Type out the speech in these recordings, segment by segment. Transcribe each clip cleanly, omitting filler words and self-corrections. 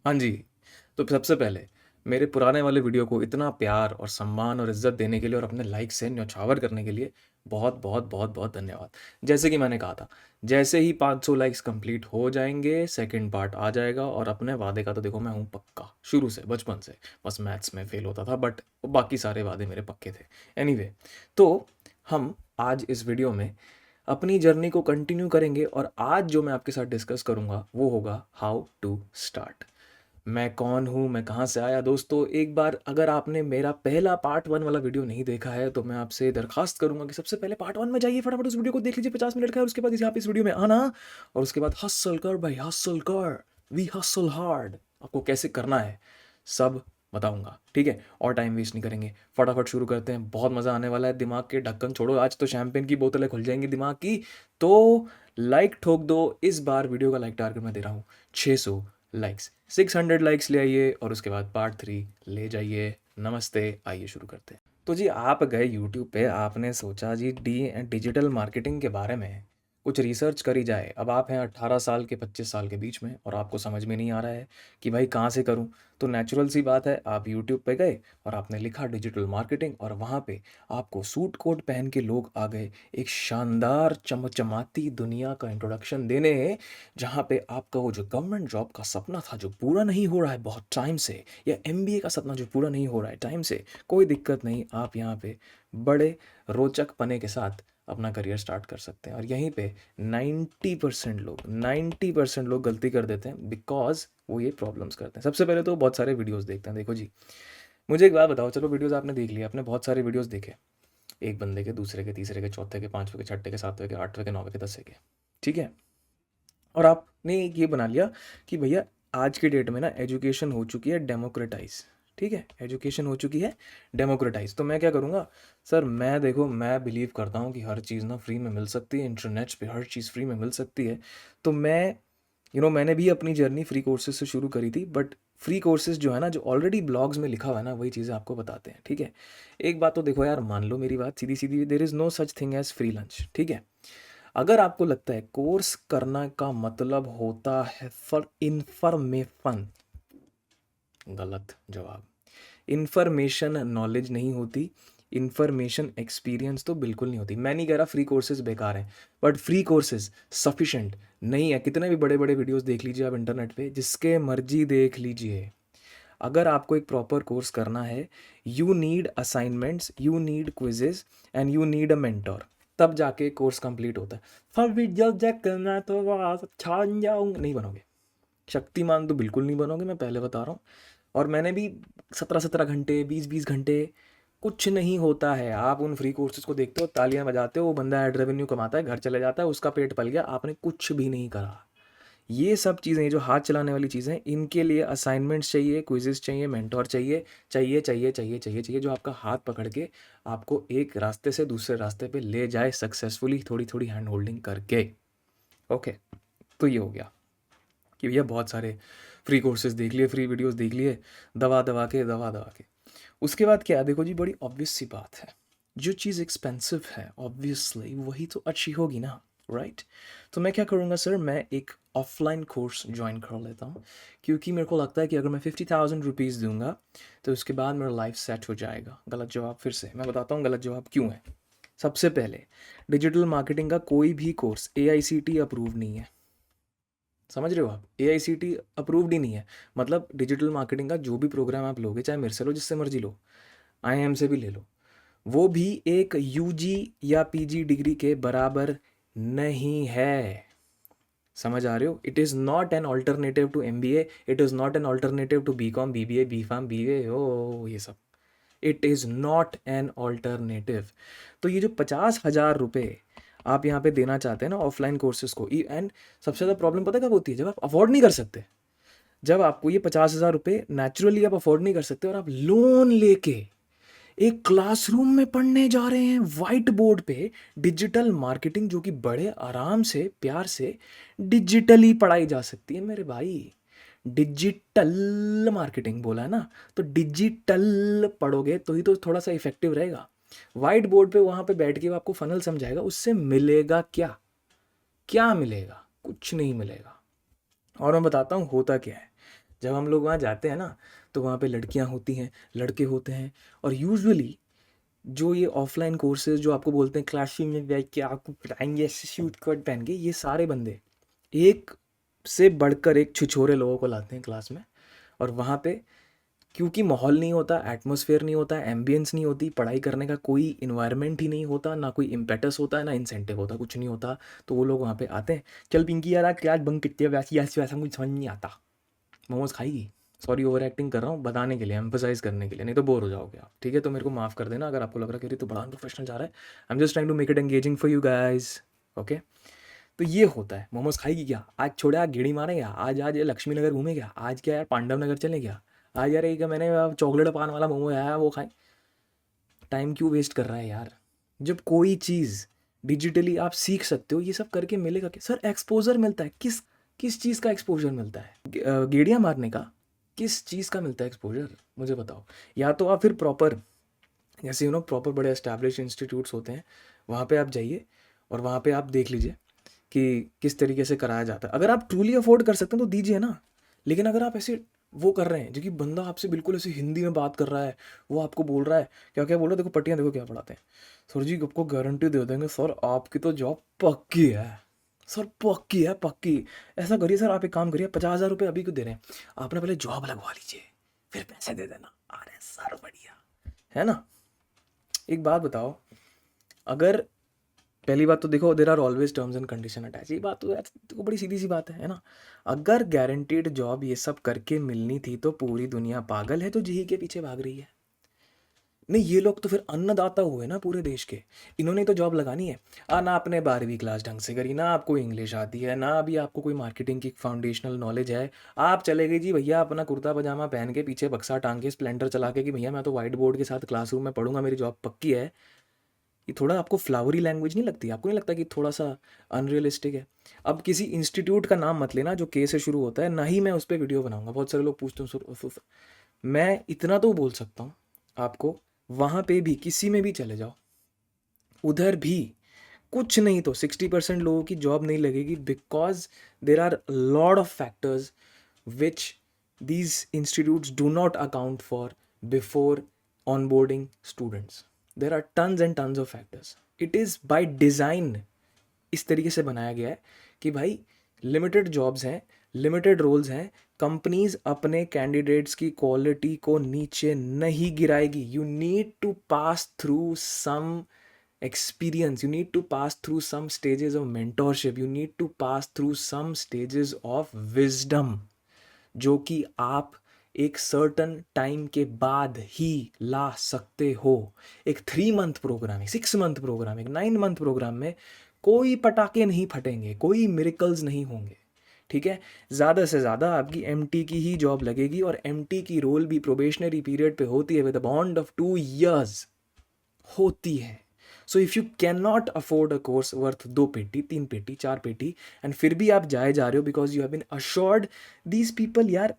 हाँ जी, तो सबसे पहले मेरे पुराने वाले वीडियो को इतना प्यार और सम्मान और इज़्ज़त देने के लिए और अपने लाइक से न्यौछावर करने के लिए बहुत धन्यवाद। जैसे कि मैंने कहा था, जैसे ही 500 लाइक्स कंप्लीट हो जाएँगे, सेकंड पार्ट आ जाएगा और अपने वादे का तो देखो मैं हूँ पक्का, शुरू से, बचपन से। बस मैथ्स में फ़ेल होता था बट बाकी सारे वादे मेरे पक्के थे। एनीवे, तो हम आज इस वीडियो में अपनी जर्नी को कंटिन्यू करेंगे और आज जो मैं आपके साथ डिस्कस करूँगा, वो होगा हाउ टू स्टार्ट। मैं कौन हूँ, मैं कहाँ से आया। दोस्तों, एक बार अगर आपने मेरा पहला पार्ट 1 वाला वीडियो नहीं देखा है तो मैं आपसे दरखास्त करूँगा कि सबसे पहले पार्ट 1 में जाइए, फटाफट उस वीडियो को देख लीजिए, 50 मिनट का है। और उसके बाद यहाँ पे इस वीडियो में आना और उसके बाद हसल कर भाई, हसल कर, वी हसल हार्ड। आपको कैसे करना है सब बताऊंगा, ठीक है। और टाइम वेस्ट नहीं करेंगे, फटाफट शुरू करते हैं। बहुत मज़ा आने वाला है। दिमाग के ढक्कन छोड़ो, आज तो शैंपेन की बोतलें खुल जाएंगी दिमाग की। तो लाइक ठोक दो। इस बार वीडियो का लाइक टारगेट मैं दे रहा हूँ 600 लाइक्स। 600 लाइक्स ले आइए और उसके बाद पार्ट 3 ले जाइए। नमस्ते, आइए शुरू करते हैं। तो जी आप गए यूट्यूब पे, आपने सोचा जी डिजिटल मार्केटिंग के बारे में कुछ रिसर्च करी जाए। अब आप हैं 18 साल के 25 साल के बीच में और आपको समझ में नहीं आ रहा है कि भाई कहाँ से करूँ। तो नेचुरल सी बात है, आप यूट्यूब पे गए और आपने लिखा डिजिटल मार्केटिंग और वहाँ पे आपको सूट कोट पहन के लोग आ गए एक शानदार चमचमाती दुनिया का इंट्रोडक्शन देने, जहाँ पे आपका वो जो गवर्नमेंट जॉब का सपना था जो पूरा नहीं हो रहा है बहुत टाइम से, या एमबीए का सपना जो पूरा नहीं हो रहा है टाइम से, कोई दिक्कत नहीं, आप यहाँ पे बड़े रोचक पने के साथ अपना करियर स्टार्ट कर सकते हैं। और यहीं पे 90% लोग गलती कर देते हैं बिकॉज वो ये प्रॉब्लम्स करते हैं। सबसे पहले तो बहुत सारे वीडियोस देखते हैं। देखो जी, मुझे एक बात बताओ, चलो वीडियोस आपने देख लिया, आपने बहुत सारे वीडियोस देखे, एक बंदे के, दूसरे के, तीसरे के, चौथे के, पांचवे के, छठे के, सातवें के, आठवें के, नौवें के, 10वें के, ठीक है। और आपने ये बना लिया कि भैया आज की डेट में ना एजुकेशन हो चुकी है डेमोक्रेटाइज, ठीक है, एजुकेशन हो चुकी है डेमोक्रेटाइज। तो मैं क्या करूँगा सर, मैं देखो मैं बिलीव करता हूँ कि हर चीज़ ना फ्री में मिल सकती है, इंटरनेट पे हर चीज़ फ्री में मिल सकती है। तो मैं मैंने भी अपनी जर्नी फ्री कोर्सेज से शुरू करी थी, बट फ्री कोर्सेज जो है ना, जो ऑलरेडी ब्लॉग्स में लिखा हुआ है ना, वही चीज़ें आपको बताते हैं, ठीक है। एक बात तो देखो यार, मान लो मेरी बात सीधी सीधी, there is no such thing as free lunch, ठीक है। अगर आपको लगता है कोर्स करना का मतलब होता है फॉर इन्फॉर्मेशन, गलत जवाब। इन्फॉर्मेशन नॉलेज नहीं होती, इन्फॉर्मेशन एक्सपीरियंस तो बिल्कुल नहीं होती। मैं नहीं कह रहा फ्री कोर्सेज बेकार हैं, बट फ्री कोर्सेज सफिशेंट नहीं है। कितने भी बड़े बड़े वीडियोस देख लीजिए आप इंटरनेट पे, जिसके मर्जी देख लीजिए। अगर आपको एक प्रॉपर कोर्स करना है, you need assignments, you need quizzes and you need a mentor, तब जाके कोर्स कंप्लीट होता है। फल भी जब जब करना तो अच्छा जाऊंगा, नहीं बनोगे। शक्तिमान तो बिल्कुल नहीं बनोगे, मैं पहले बता रहा हूँ। और मैंने भी 17-17 घंटे, 20-20 घंटे, कुछ नहीं होता है। आप उन फ्री कोर्सेज को देखते हो, तालियां बजाते हो, वो बंदा एड रेवेन्यू कमाता है, घर चले जाता है, उसका पेट पल गया, आपने कुछ भी नहीं करा। ये सब चीज़ें जो हाथ चलाने वाली चीज़ें, इनके लिए असाइनमेंट्स चाहिए, क्विजेस चाहिए, मेंटोर चाहिए, चाहिए चाहिए चाहिए चाहिए चाहिए, जो आपका हाथ पकड़ के आपको एक रास्ते से दूसरे रास्ते पे ले जाए सक्सेसफुली, थोड़ी थोड़ी हैंड होल्डिंग करके। ओके, तो ये हो गया कि भैया बहुत सारे फ्री कोर्सेज देख लिए, फ्री वीडियोस देख लिए, दवा दवा के। उसके बाद क्या है, देखो जी, बड़ी ऑब्वियस सी बात है, जो चीज़ एक्सपेंसिव है ऑब्वियसली वही तो अच्छी होगी ना, राइट। तो मैं क्या करूँगा सर, मैं एक ऑफलाइन कोर्स ज्वाइन कर लेता हूँ, क्योंकि मेरे को लगता है कि अगर मैं 50,000 रुपीज़ दूंगा तो उसके बाद मेरा लाइफ सेट हो जाएगा। गलत जवाब। फिर से मैं बताता हूँ गलत जवाब क्यों है। सबसे पहले, डिजिटल मार्केटिंग का कोई भी कोर्स AICTE अप्रूव नहीं है। समझ रहे हो आप, AICTE अप्रूव्ड ही नहीं है। मतलब डिजिटल मार्केटिंग का जो भी प्रोग्राम आप लोगे, चाहे मेरे से लो, जिससे मर्जी लो, IIM से भी ले लो, वो भी एक UG या PG डिग्री के बराबर नहीं है। समझ आ रहे हो? It is not an alternative to MBA, it is not an alternative to BCom, BBA, BPharm, BA, ओ ये सब, it is not an alternative. तो ये जो 50,000 रुपये आप यहाँ पे देना चाहते हैं ना ऑफलाइन कोर्सेज को, एंड सबसे ज़्यादा प्रॉब्लम पता है कब होती है, जब आप अफोर्ड नहीं कर सकते। जब आपको ये 50,000 रुपये नेचुरली आप अफोर्ड नहीं कर सकते और आप लोन लेके एक क्लासरूम में पढ़ने जा रहे हैं, वाइट बोर्ड पे डिजिटल मार्केटिंग, जो कि बड़े आराम से प्यार से डिजिटली पढ़ाई जा सकती है मेरे भाई। डिजिटल मार्केटिंग बोला है ना, तो डिजिटल पढ़ोगे तो ही तो थोड़ा सा इफेक्टिव रहेगा। वाइट बोर्ड पे वहां पे बैठ के वो आपको फनल समझाएगा, उससे मिलेगा क्या? क्या मिलेगा? कुछ नहीं मिलेगा। और मैं बताता हूँ होता क्या है। जब हम लोग वहाँ जाते हैं ना, तो वहाँ पे लड़कियाँ होती हैं, लड़के होते हैं, और यूजुअली जो ये ऑफलाइन कोर्सेज जो आपको बोलते हैं क्लासरूम में बैठ के आपको पढ़ाएंगे ऐसे सूट कोट पहन के, ये सारे बंदे एक से बढ़कर एक छिछोरे लोगों को लाते हैं क्लास में। और वहाँ पे क्योंकि माहौल नहीं होता, एटमॉस्फेयर नहीं होता, एम्बियंस नहीं होती, पढ़ाई करने का कोई इन्वायरमेंट ही नहीं होता, ना कोई इम्पेटस होता है, ना इंसेंटिव होता, कुछ नहीं होता, तो वो लोग वहाँ पे आते हैं, चल पिंकी यार आज क्लास बंक कितने वैसी ऐसी वैसा कुछ समझ नहीं आता, मोमोज खाएगी। सॉरी ओवर एक्टिंग कर रहा हूँ, बताने के लिए, एम्फोसाइज करने के लिए, नहीं तो बोर हो जाओगे आप, ठीक है? तो मेरे को माफ़ कर देना अगर आपको लग रहा है कि अरे तो बड़ा अनप्रोफेशनल जा रहा है। I am just trying to make it engaging for you guys, okay? तो ये होता है। मोमोज खाएगी क्या आज? छोड़े, आज गेड़ी मारे क्या आज? आज ये लक्ष्मी नगर घूमे क्या आज? क्या यार पांडव नगर चले क्या आज? यार एक मैंने चॉकलेट पान वाला मोमो आया वो खाए। टाइम क्यों वेस्ट कर रहा है यार? जब कोई चीज़ डिजिटली आप सीख सकते हो, ये सब करके मिलेगा क्या सर? एक्सपोजर मिलता है, किस किस चीज़ का एक्सपोजर मिलता है? गेड़ियाँ मारने का? किस चीज़ का मिलता है एक्सपोजर, मुझे बताओ। या तो आप फिर प्रॉपर, जैसे प्रॉपर बड़े एस्टैब्लिश इंस्टीट्यूट्स होते हैं, वहाँ पे आप जाइए और वहाँ पे आप देख लीजिए कि किस तरीके से कराया जाता है। अगर आप ट्रूली अफोर्ड कर सकते हैं तो दीजिए ना। लेकिन अगर आप ऐसे वो कर रहे हैं जो कि बंदा आपसे बिल्कुल ऐसे हिंदी में बात कर रहा है, वो आपको बोल रहा है क्या क्या बोल रहा है, देखो पट्टियाँ देखो क्या पढ़ाते हैं सर जी, आपको गारंटी दे देंगे सर आपकी तो जॉब पक्की है सर, पक्की है पक्की। ऐसा करिए सर, आप एक काम करिए, 50,000 रुपये अभी क्यों दे रहे हैं, आपने पहले जॉब लगवा लीजिए फिर पैसे दे देना। अरे सर बढ़िया है ना। एक बात बताओ, अगर पहली बात तो देखो, there are always terms and condition attach, ये बात तो बड़ी सीधी सी बात है ना। अगर गारंटीड जॉब ये सब करके मिलनी थी तो पूरी दुनिया पागल है तो जी के पीछे भाग रही है। नहीं, ये लोग तो फिर अन्नदाता हुए ना पूरे देश के, इन्होंने तो जॉब लगानी है। ना आपने 12वीं क्लास ढंग से करी, ना आपको इंग्लिश आती है, ना अभी आपको कोई मार्केटिंग की फाउंडेशनल नॉलेज है, आप चले गए जी भैया अपना कुर्ता पजामा पहन के पीछे बक्सा टांग के स्प्लेंडर चला के कि भैया मैं तो व्हाइट बोर्ड के साथ क्लासरूम में पढ़ूंगा, मेरी जॉब पक्की है। ये थोड़ा आपको फ्लावरी लैंग्वेज नहीं लगती? आपको नहीं लगता कि थोड़ा सा अनरियलिस्टिक है? अब किसी इंस्टीट्यूट का नाम मत लेना जो के से शुरू होता है, ना ही मैं उस पर वीडियो बनाऊंगा। बहुत सारे लोग पूछते हैं, मैं इतना तो बोल सकता हूँ आपको, वहाँ पे भी किसी में भी चले जाओ, उधर भी कुछ नहीं तो 60% लोगों की जॉब नहीं लगेगी, because there are lot of factors which these institutes do not account for before onboarding students. There are tons and tons of factors. It is by design इस तरीके से बनाया गया है कि भाई लिमिटेड जॉब्स हैं, लिमिटेड रोल्स हैं, कंपनीज अपने कैंडिडेट्स की क्वालिटी को नीचे नहीं गिराएगी। You need to pass through some experience, you need to pass through some stages of mentorship, you need to pass through some stages of wisdom, जो कि आप एक सर्टन टाइम के बाद ही ला सकते हो। एक 3 मंथ प्रोग्राम, एक 6 मंथ प्रोग्राम, एक 9 मंथ प्रोग्राम में कोई पटाखे नहीं फटेंगे, कोई मिरेकल्स नहीं होंगे, ठीक है? ज़्यादा से ज़्यादा आपकी एमटी की ही जॉब लगेगी, और एमटी की रोल भी प्रोबेशनरी पीरियड पे होती है with a bond of 2 years होती है। So if you can not afford a course worth 2 पेटी, 3 पेटी, 4 पेटी, एंड फिर भी आप जा रहे हो because you have been assured these people, यार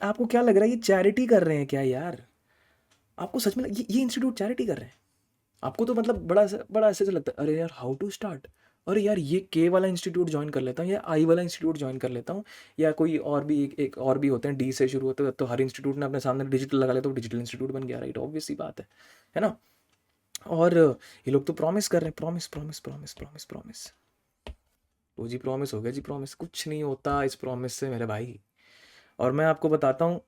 आपको क्या लग रहा है ये चैरिटी कर रहे हैं क्या यार? आपको सच में ये इंस्टीट्यूट चैरिटी कर रहे हैं? आपको तो मतलब बड़ा ऐसे से लगता है, अरे यार हाउ टू स्टार्ट, अरे यार ये के वाला इंस्टीट्यूट ज्वाइन कर लेता हूँ, या आई वाला इंस्टीट्यूट ज्वाइन कर लेता हूँ, या कोई और भी एक और भी होते हैं, डी से शुरू होते हैं, तो हर इंस्टीट्यूट ने अपने सामने डिजिटल लगा लिया तो डिजिटल इंस्टीट्यूट बन गया, राइट? ऑब्वियस सी बात है ना? और ये लोग तो प्रॉमिस कर रहे हैं, promise promise promise promise promise, तो जी प्रॉमिस हो गया जी, प्रॉमिस कुछ नहीं होता इस प्रॉमिस से मेरे भाई। और मैं आपको बताता हूँ,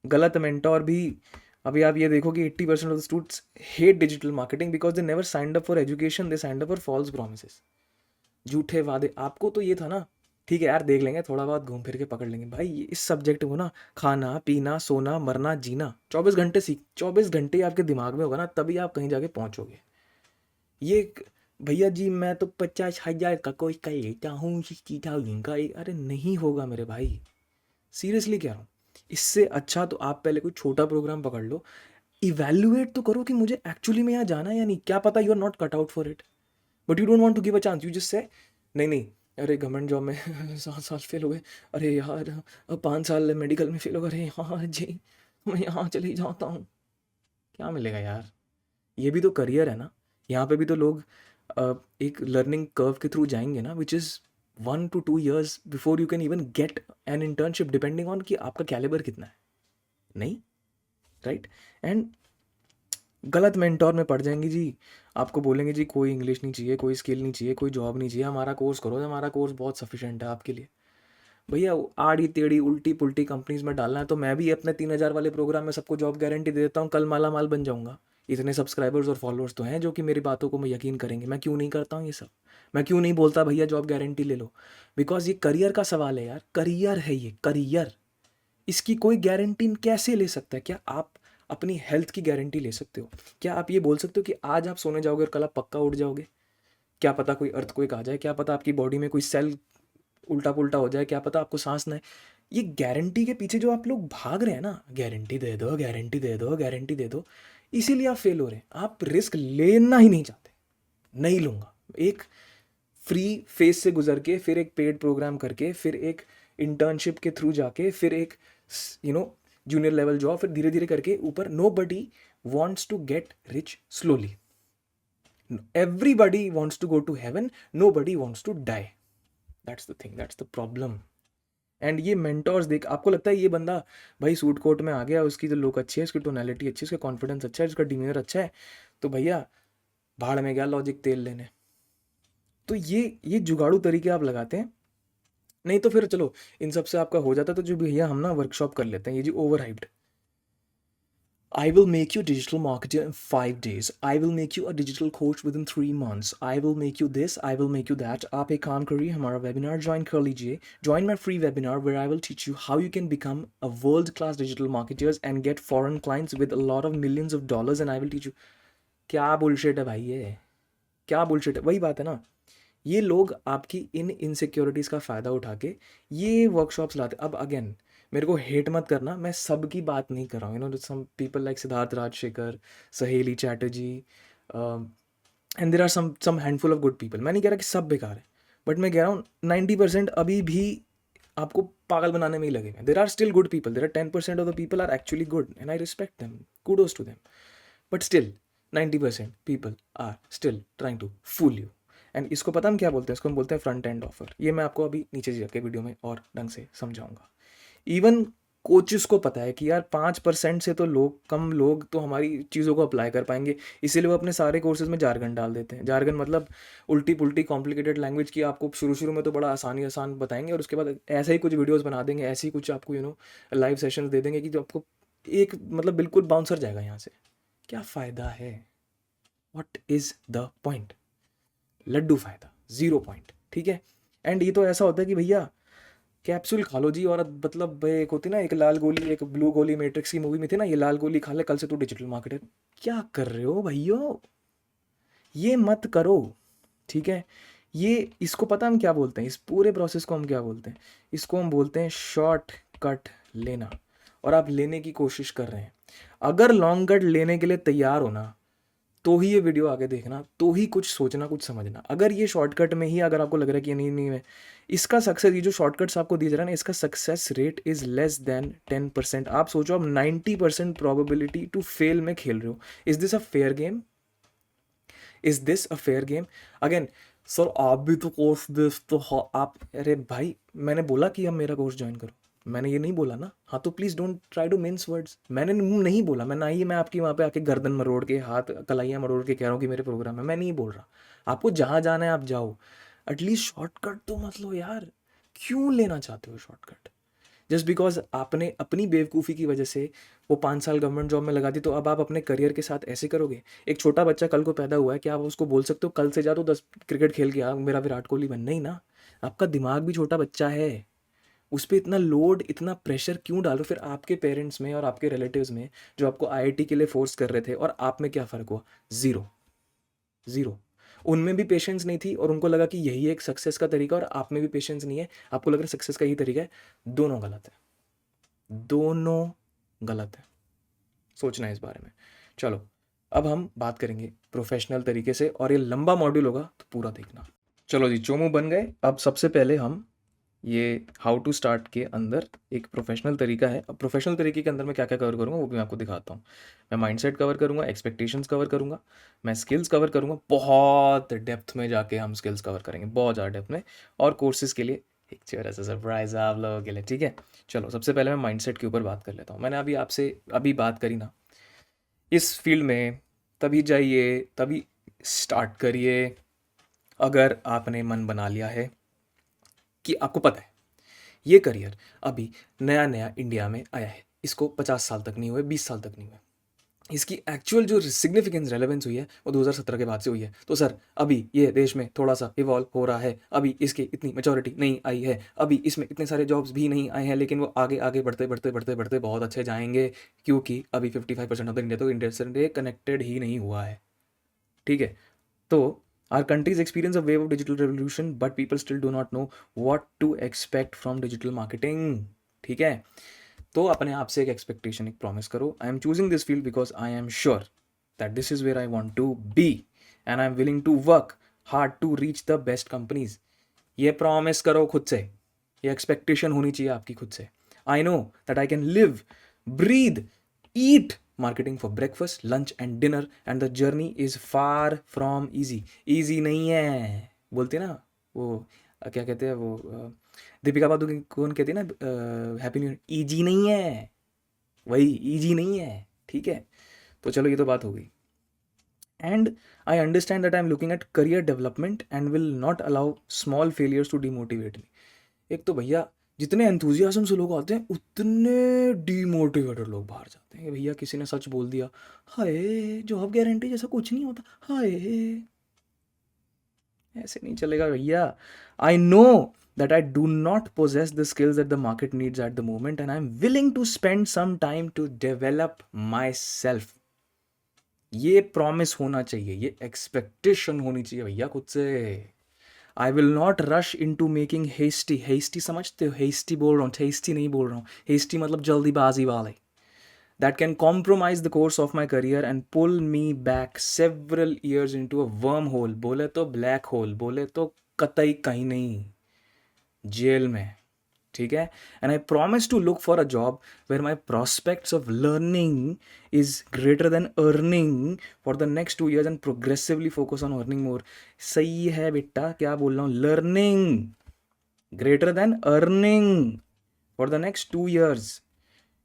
गलत मेंटोर भी, अभी आप ये देखो कि 80% of the students hate digital marketing because they never signed up for education, they signed up for false promises, झूठे वादे। आपको तो ये था ना, ठीक है यार देख लेंगे, थोड़ा बहुत घूम फिर के पकड़ लेंगे भाई, इस सब्जेक्ट को ना खाना पीना सोना मरना जीना 24 घंटे सीख, 24 घंटे आपके दिमाग में होगा ना, तभी आप कहीं जाके पहुंचोगे। ये भैया जी मैं तो 50,000 का कोई कर लेता हूँ, 60,000 का अरे नहीं होगा मेरे भाई, सीरियसली कह रहा हूँ। इससे अच्छा तो आप पहले कोई छोटा प्रोग्राम पकड़ लो, इवेल्युएट तो करो कि मुझे एक्चुअली में यहाँ जाना है या नहीं। क्या पता you are not cut out for it, but you don't want to give a chance, you just say नहीं नहीं, अरे गवर्नमेंट जॉब में 7 साल फेल हो गए, अरे यार 5 साल मेडिकल में फेल हो गए, अरे हाँ जी मैं यहाँ चले जाता हूँ। क्या मिलेगा यार? ये भी तो करियर है ना, यहाँ पे भी तो लोग एक लर्निंग कर्व के थ्रू जाएंगे ना, which is 1 to 2 years before you can even get an internship, depending on कि आपका कैलिबर कितना है, नहीं, राइट। एंड गलत मेंटोर में पड़ जाएंगी जी, आपको बोलेंगे जी कोई इंग्लिश नहीं चाहिए, कोई स्किल नहीं चाहिए, कोई जॉब नहीं चाहिए, हमारा कोर्स करो, हमारा कोर्स बहुत सफिशेंट है आपके लिए। भैया आड़ी टेढ़ी उल्टी पुल्टी कंपनीज में डालना है तो मैं भी अपने 3,000 वाले प्रोग्राम में सबको जॉब गारंटी दे देता हूँ, कल माला माल बन जाऊंगा। इतने सब्सक्राइबर्स और फॉलोअर्स तो हैं जो कि मेरी बातों को मैं यकीन करेंगे। मैं क्यों नहीं करता हूँ ये सब? मैं क्यों नहीं बोलता भैया जॉब गारंटी ले लो? बिकॉज ये करियर का सवाल है यार, करियर है ये, करियर। इसकी कोई गारंटी कैसे ले सकता है? क्या आप अपनी हेल्थ की गारंटी ले सकते हो? क्या आप ये बोल सकते हो कि आज आप सोने जाओगे और कल आप पक्का उठ जाओगे? क्या पता कोई अर्थक्वेक आ जाए, क्या पता आपकी बॉडी में कोई सेल उल्टा पुल्टा हो जाए, क्या पता आपको सांस ना आए। ये गारंटी के पीछे जो आप लोग भाग रहे हैं ना, गारंटी दे दो, गारंटी दे दो, गारंटी दे दो, इसीलिए आप फेल हो रहे हैं। आप रिस्क लेना ही नहीं चाहते। नहीं लूँगा, एक फ्री फेज से गुजर के, फिर एक पेड प्रोग्राम करके, फिर एक इंटर्नशिप के थ्रू जाके, फिर एक जूनियर लेवल जॉब, फिर धीरे धीरे करके ऊपर। Nobody wants to get rich slowly, everybody wants to go to heaven, nobody wants to die. That's the thing, that's the problem. And ये मेंटोर्स देख, आपको लगता है ये बंदा भाई सूट कोट में आ गया, उसकी जो लुक अच्छी है, उसकी टोनैलिटी अच्छी है, उसका कॉन्फिडेंस अच्छा है, उसका डिमीनर अच्छा है, तो भैया भाड़ में गया लॉजिक तेल लेने। तो ये जुगाड़ू तरीके आप लगाते हैं। नहीं तो फिर चलो इन सब से आपका हो जाता है तो जो भैया हम ना वर्कशॉप कर लेते हैं, ये जी over hyped. I will make you a digital marketer in 5 days. I will make you a digital coach within 3 months. I will make you this, I will make you that. आप एक काम करिए, हमारा वेबिनार ज्वाइन कर लीजिए. Join my free webinar where I will teach you how you can become a world-class digital marketers and get foreign clients with a lot of millions of dollars and I will teach you. क्या bullshit है भाई ये? क्या bullshit है? वही बात है ना, ये लोग आपकी इन इनसिक्योरिटीज़ का फ़ायदा उठा के ये वर्कशॉप्स लाते। अब अगेन मेरे को हेट मत करना, मैं सब की बात नहीं कर रहा हूँ। Some people like Siddharth Rajshekhar, Saheli Chatterjee, and there are some handful of good people. मैं नहीं कह रहा कि सब बेकार है, बट मैं कह रहा हूँ 90% अभी भी आपको पागल बनाने में ही लगेगा। There are still good people, there are 10% of the people are actually good and I respect them, kudos to them, but still 90% people are still trying to fool you. And इसको पता हम क्या बोलते हैं? इसको हम बोलते हैं फ्रंट एंड ऑफर। ये मैं आपको अभी नीचे जाके वीडियो में और ढंग से समझाऊंगा। इवन कोचेस को पता है कि यार 5% से तो कम लोग तो हमारी चीज़ों को अप्लाई कर पाएंगे, इसीलिए वो अपने सारे कोर्सेज में जार्गन डाल देते हैं। जार्गन मतलब उल्टी पुल्टी कॉम्प्लिकेटेड लैंग्वेज की आपको शुरू शुरू में तो बड़ा आसान बताएंगे और उसके बाद ऐसे ही कुछ वीडियोस बना देंगे, ऐसे ही कुछ आपको लाइव सेशंस दे देंगे कि जो आपको एक मतलब बिल्कुल बाउंसर जाएगा यहाँ से। क्या फ़ायदा है? What is the point? लड्डू फ़ायदा, 0 पॉइंट, ठीक है। एंड ये तो ऐसा होता है कि भैया कैप्सूल खा लो जी, और मतलब एक होती ना, एक लाल गोली, एक ब्लू गोली, मैट्रिक्स की मूवी में थी ना, ये लाल गोली खा ले कल से तू डिजिटल मार्केटर। क्या कर रहे हो भैया? ये मत करो, ठीक है। ये इसको पता हम क्या बोलते हैं? इस पूरे प्रोसेस को हम क्या बोलते हैं? इसको हम बोलते हैं शॉर्ट कट लेना। और आप लेने की कोशिश कर रहे हैं। अगर लॉन्ग कट लेने के लिए तैयार हो ना, तो ही ये वीडियो आगे देखना, तो ही कुछ सोचना, कुछ समझना। अगर ये शॉर्टकट में ही अगर आपको लग रहा है कि नहीं मैं इसका सक्सेस, ये जो शॉर्टकट्स आपको दिए जा रहे हैं ना, इसका success rate is less than 10%। आप सोचो, आप 90% प्रोबेबिलिटी टू फेल में खेल रहे हो। Is this a fair game? Is this a fair game? Again sir आप भी तो कोर्स बेचते हो आप। अरे भाई मैंने बोला कि आप मेरा कोर्स ज्वाइन करो, मैंने ये नहीं बोला ना। हाँ तो please don't try to mince words. मैंने नहीं बोला, मैं ना ही मैं आपकी वहाँ पे आके गर्दन मरोड़ के, हाथ कलाइयाँ मरोड़ के कह रहा हूँ कि मेरे प्रोग्राम है। मैं नहीं बोल रहा। आपको जहाँ जाना है आप जाओ, एटलीस्ट शॉर्टकट तो मत लो यार। क्यों लेना चाहते हो शॉर्टकट? जस्ट बिकॉज आपने अपनी बेवकूफ़ी की वजह से वो 5 साल गवर्नमेंट जॉब में लगा दी, तो अब आप अपने करियर के साथ ऐसे करोगे? एक छोटा बच्चा कल को पैदा हुआ है, क्या आप उसको बोल सकते हो कल से जा तो 10 क्रिकेट खेल के आ, मेरा विराट कोहली बन? नहीं ना। आपका दिमाग भी छोटा बच्चा है, उस पर इतना लोड, इतना प्रेशर क्यों डालो? फिर आपके पेरेंट्स में और आपके रिलेटिव्स में जो आपको आईआईटी के लिए फोर्स कर रहे थे, और आप में क्या फ़र्क हुआ? Zero, zero. उनमें भी पेशेंस नहीं थी और उनको लगा कि यही एक सक्सेस का तरीका, और आप में भी पेशेंस नहीं है, आपको लग रहा है सक्सेस का यही तरीका है। दोनों गलत है, दोनों गलत है। सोचना है इस बारे में। चलो अब हम बात करेंगे प्रोफेशनल तरीके से, और ये लंबा मॉड्यूल होगा तो पूरा देखना। चलो जी, चोमू बन गए। अब सबसे पहले हम ये हाउ टू स्टार्ट के अंदर एक प्रोफेशनल तरीका है। अब प्रोफेशनल तरीके के अंदर मैं क्या क्या कवर करूँगा वो भी मैं आपको दिखाता हूँ। मैं माइंडसेट कवर करूँगा, एक्सपेक्टेशंस कवर करूँगा, मैं स्किल्स कवर करूँगा, बहुत डेप्थ में जाके हम स्किल्स कवर करेंगे, बहुत ज़्यादा डेप्थ में, और कोर्सेज़ के लिए एक छोटा सा सरप्राइज़ आप लोगों के लिए, ठीक है। चलो सबसे पहले मैं माइंडसेट के ऊपर बात कर लेता हूँ। मैंने अभी आपसे अभी बात करी ना, इस फील्ड में तभी जाइए, तभी स्टार्ट करिए अगर आपने मन बना लिया है कि आपको पता है ये करियर अभी नया नया इंडिया में आया है, इसको 50 साल तक नहीं हुए, 20 साल तक नहीं हुए, इसकी एक्चुअल जो सिग्निफिकेंस रेलेवेंस हुई है वो 2017 के बाद से हुई है। तो सर अभी ये देश में थोड़ा सा इवॉल्व हो रहा है, अभी इसकी इतनी मेचोरिटी नहीं आई है, अभी इसमें इतने सारे जॉब्स भी नहीं आए हैं, लेकिन वो आगे आगे बढ़ते बढ़ते बढ़ते बढ़ते बहुत अच्छे जाएंगे, क्योंकि अभी 55% ऑफ द इंडिया तो इंडिया से कनेक्टेड ही नहीं हुआ है, ठीक है। तो our countries experience a wave of digital revolution, but people still do not know what to expect from digital marketing, ठीक है। तो अपने आप से एक एक्सपेक्टेशन, एक प्रॉमिस करो, I am choosing this field because I am sure that this is where I want to be and I am willing to work hard to reach the best companies. ये promise करो खुद से, ये expectation होनी चाहिए आपकी खुद से। I know that I can live, breathe, eat marketing for breakfast, lunch and dinner, and the journey is far from easy. Easy नहीं है, बोलते हैं ना वो, क्या कहते हैं वो, दीपिका पादुकोण कौन कहती है ना, हैप्पी न्यू ईयर, ईजी नहीं है, वही ईजी नहीं है, ठीक है। तो चलो ये तो बात हो गई। And I understand that I am looking at career development and will not allow small failures to demotivate me. एक तो भैया जितने एंथुजियाज्म से लोग आते हैं उतने डीमोटिवेटेड लोग बाहर जाते हैं। भैया किसी ने सच बोल दिया, हाय जॉब गारंटी जैसा कुछ नहीं होता, हाय ऐसे नहीं चलेगा भैया। I know that I do not possess the skills that the market needs at the moment, and I'm willing to spend some time to develop myself. ये प्रॉमिस होना चाहिए, ये एक्सपेक्टेशन होनी चाहिए भैया खुद से। I will not rush into making hasty, hasty समझते हो, हेस्टी बोल रहा हूँ, हेस्टी नहीं बोल रहा हूँ, हेस्टी मतलब जल्दीबाजी वाले, that can compromise the course of my career and pull me back several years into a wormhole। बोले तो ब्लैक होल, बोले तो कतई कहीं नहीं, जेल में, ठीक है। And I promise to look for a job where my prospects of learning is greater than earning for the next 2 years and progressively focus on earning more. सही है बेटा, क्या बोल रहा हूँ, learning greater than earning for the next 2 years।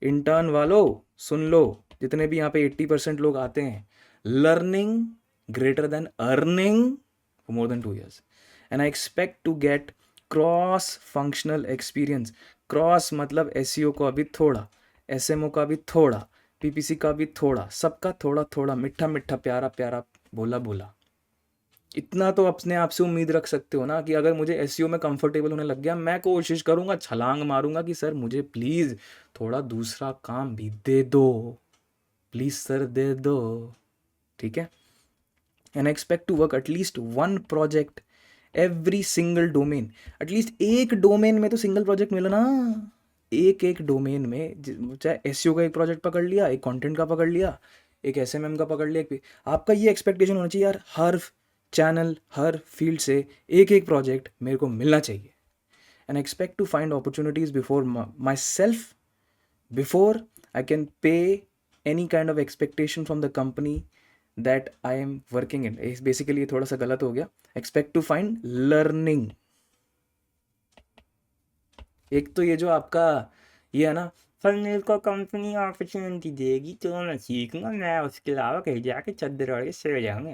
Intern वालों सुन लो, जितने भी यहाँ पे 80% लोग आते हैं, learning greater than earning for more than 2 years। And I expect to get cross functional experience. Cross मतलब एसईओ का भी थोड़ा, एसएमओ का भी थोड़ा, पीपीसी का भी थोड़ा, सबका थोड़ा थोड़ा, मिठा मिठा प्यारा प्यारा, बोला बोला। इतना तो अपने आप से उम्मीद रख सकते हो ना कि अगर मुझे एसईओ में कंफर्टेबल होने लग गया, मैं कोशिश करूंगा, छलांग मारूंगा कि सर मुझे प्लीज़ थोड़ा दूसरा काम भी दे दो, प्लीज़ सर दे दो, ठीक है। And I expect to work at least 1 project every single domain. At least एक डोमेन में तो सिंगल प्रोजेक्ट मिले ना, एक एक डोमेन में, चाहे एसईओ का एक प्रोजेक्ट पकड़ लिया, एक कंटेंट का पकड़ लिया, एक एसएमएम का पकड़ लिया, एक आपका ये एक्सपेक्टेशन होना चाहिए यार, हर चैनल हर फील्ड से एक एक प्रोजेक्ट मेरे को मिलना चाहिए। And expect to find opportunities before myself, before I can pay any kind of expectation from the company that I am working in. Basically ये थोड़ा सा गलत हो गया, एक्सपेक्ट टू फाइंड लर्निंग। एक तो ये जो आपका ये है ना, सर मेरे को कंपनी अपॉर्चुनिटी देगी तो मैं सीखूंगा, मैं उसके अलावा कहीं जाके चद्दर ओढ़ के सो जाऊंगा,